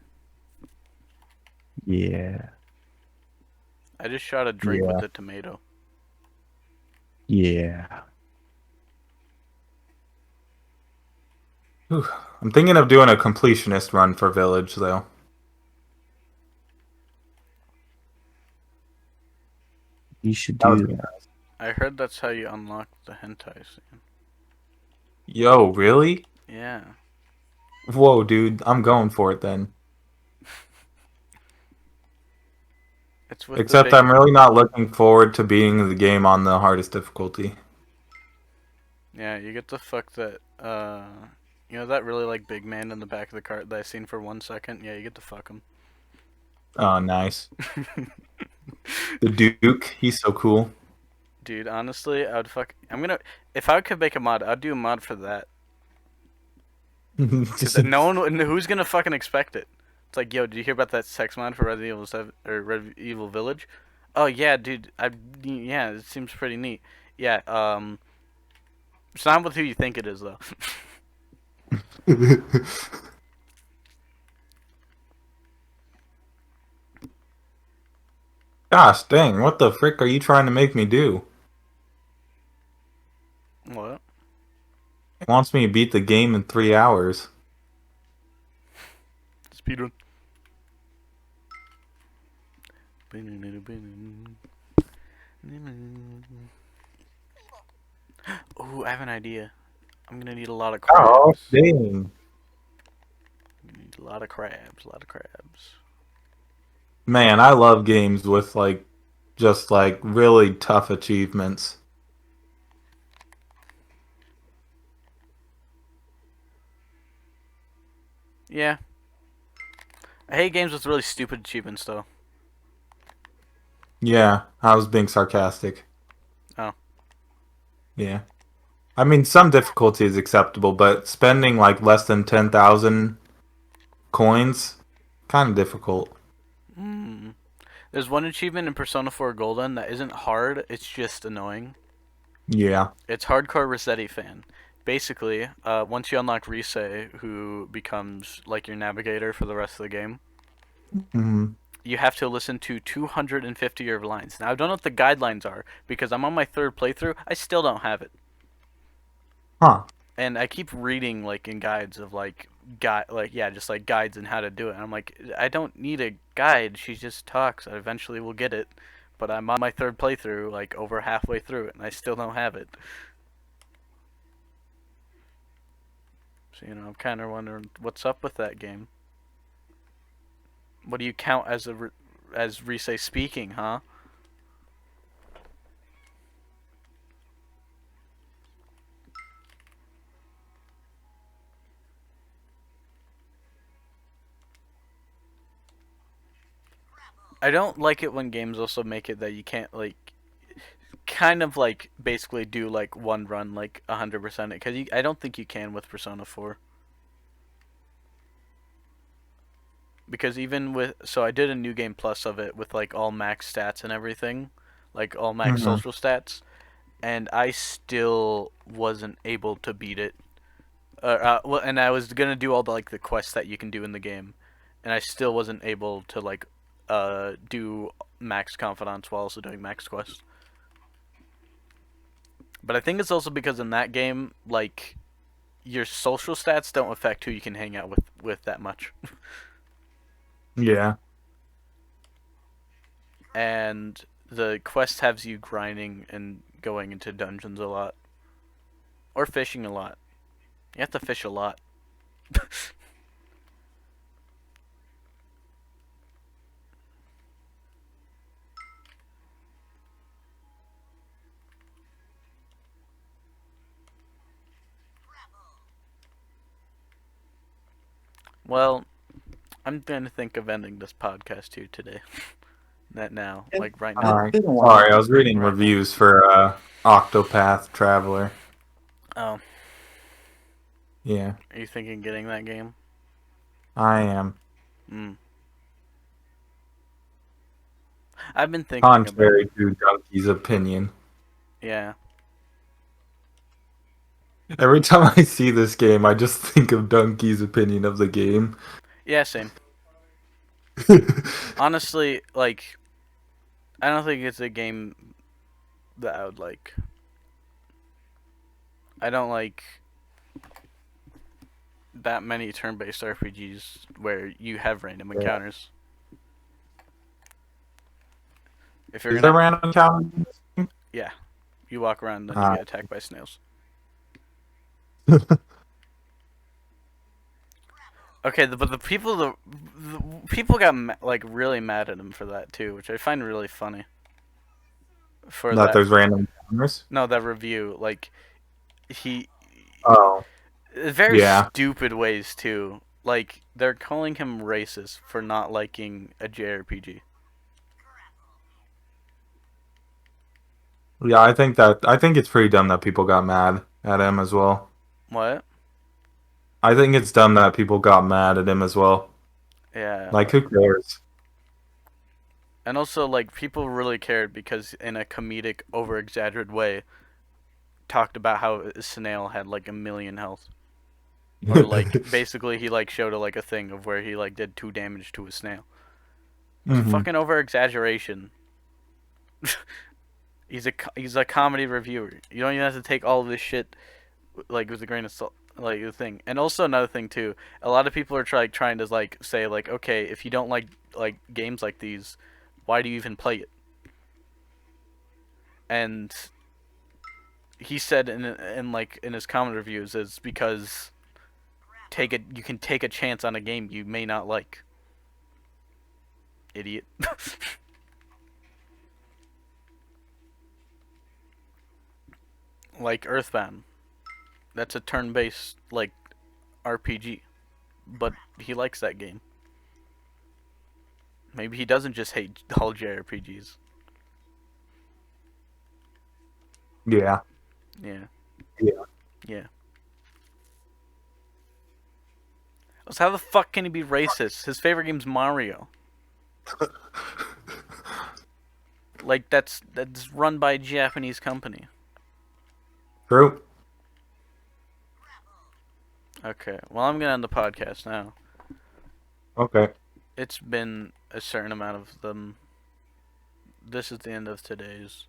Yeah. I just shot a drink Yeah. with the tomato. Yeah. I'm thinking of doing a completionist run for Village, though. You should That do would be that. nice. I heard that's how you unlock the hentai scene. Yo, really? Yeah. Whoa, dude. I'm going for it then. It's with Except the big. I'm really not looking forward to beating the game on the hardest difficulty. Yeah, you get to fuck that. You know that really like big man in the back of the cart that I seen for 1 second. Yeah, you get to fuck him. Oh, nice. The Duke, he's so cool. Dude, honestly, I would fuck. If I could make a mod, I'd do a mod for that. Because no one, who's gonna fucking expect it? It's like, yo, did you hear about that sex mod for Resident Evil 7 or Resident Evil Village? Oh yeah, dude. Yeah, it seems pretty neat. Yeah, it's not with who you think it is though. Gosh dang, what the frick are you trying to make me do? What? It wants me to beat the game in 3 hours. Speedrun. Ooh, I have an idea. I'm gonna need a lot of Oh, crabs. dang. Need a lot of crabs. A lot of crabs. Man, I love games with, like, just, like, really tough achievements. Yeah. I hate games with really stupid achievements though. Yeah, I was being sarcastic. Oh. Yeah. I mean, some difficulty is acceptable, but spending, like, less than 10,000 coins, kind of difficult. Hmm. There's one achievement in Persona 4 Golden that isn't hard, it's just annoying. Yeah. It's Hardcore Rossetti Fan. Basically, once you unlock Rise, who becomes like your navigator for the rest of the game, Hmm. you have to listen to 250 of lines. Now, I don't know what the guidelines are, because I'm on my third playthrough, I still don't have it. Huh. And I keep reading, like, in guides of, just, like, guides and how to do it. And I'm like, I don't need a guide, she just talks, I eventually will get it. But I'm on my third playthrough, like, over halfway through it, and I still don't have it. So, I'm kind of wondering what's up with that game. What do you count as as Rise speaking, huh? I don't like it when games also make it that you can't, like, kind of, like, basically do, like, one run, like, 100% it. Because I don't think you can with Persona 4. Because even with... So I did a New Game Plus of it with, like, all max stats and everything. Like, all max Mhm. social stats. And I still wasn't able to beat it. Well, and I was gonna do all the, like, the quests that you can do in the game. And I still wasn't able to, like, do max confidants while also doing max quest. But I think it's also because in that game, like, your social stats don't affect who you can hang out with that much. Yeah. and the quest has you grinding and going into dungeons a lot, or fishing a lot. You have to fish a lot. Well, I'm gonna think of ending this podcast here today. That now, Yeah. like right now. All right. Been a while. Sorry, I was reading Right. reviews for Octopath Traveler. Oh, Yeah, are you thinking getting that game? I am. I've been thinking about Contrary to Donkey's opinion. yeah. Every time I see this game, I just think of Donkey's opinion of the game. Yeah, same. Honestly, like, I don't think it's a game that I would like. I don't like that many turn-based RPGs where you have random Yeah. encounters. If you're Is there gonna, random challenges? you walk around and you Ah. get attacked by snails. Okay, but the people got like really mad at him for that too, which I find really funny. For That that, there's random encounters? no, that review, like he Oh. very Yeah. stupid ways too. Like they're calling him racist for not liking a JRPG. Yeah, I think it's pretty dumb that people got mad at him as well. What? I think it's dumb that people got mad at him as well. Yeah. Like, who cares? And also, like, people really cared because, in a comedic, over-exaggerated way, talked about how a snail had like 1,000,000 health, or like basically he like showed a thing of where he like did 2 damage to a snail. It's Mhm. fucking over-exaggeration. He's a comedy reviewer. You don't even have to take all of this shit like with a grain of salt, like the thing. And also another thing too, a lot of people are trying to like say like, okay, if you don't like games like these, why do you even play it? And he said in his comment reviews is because you can take a chance on a game you may not like. Idiot. Like Earthbound. That's a turn-based like RPG, but he likes that game. Maybe he doesn't just hate all JRPGs. Yeah. Yeah. Yeah. Yeah. So how the fuck can he be racist? His favorite game's Mario. Like that's run by a Japanese company. True. Okay. Well, I'm gonna end the podcast now. Okay. It's been a certain amount of them. This is the end of today's.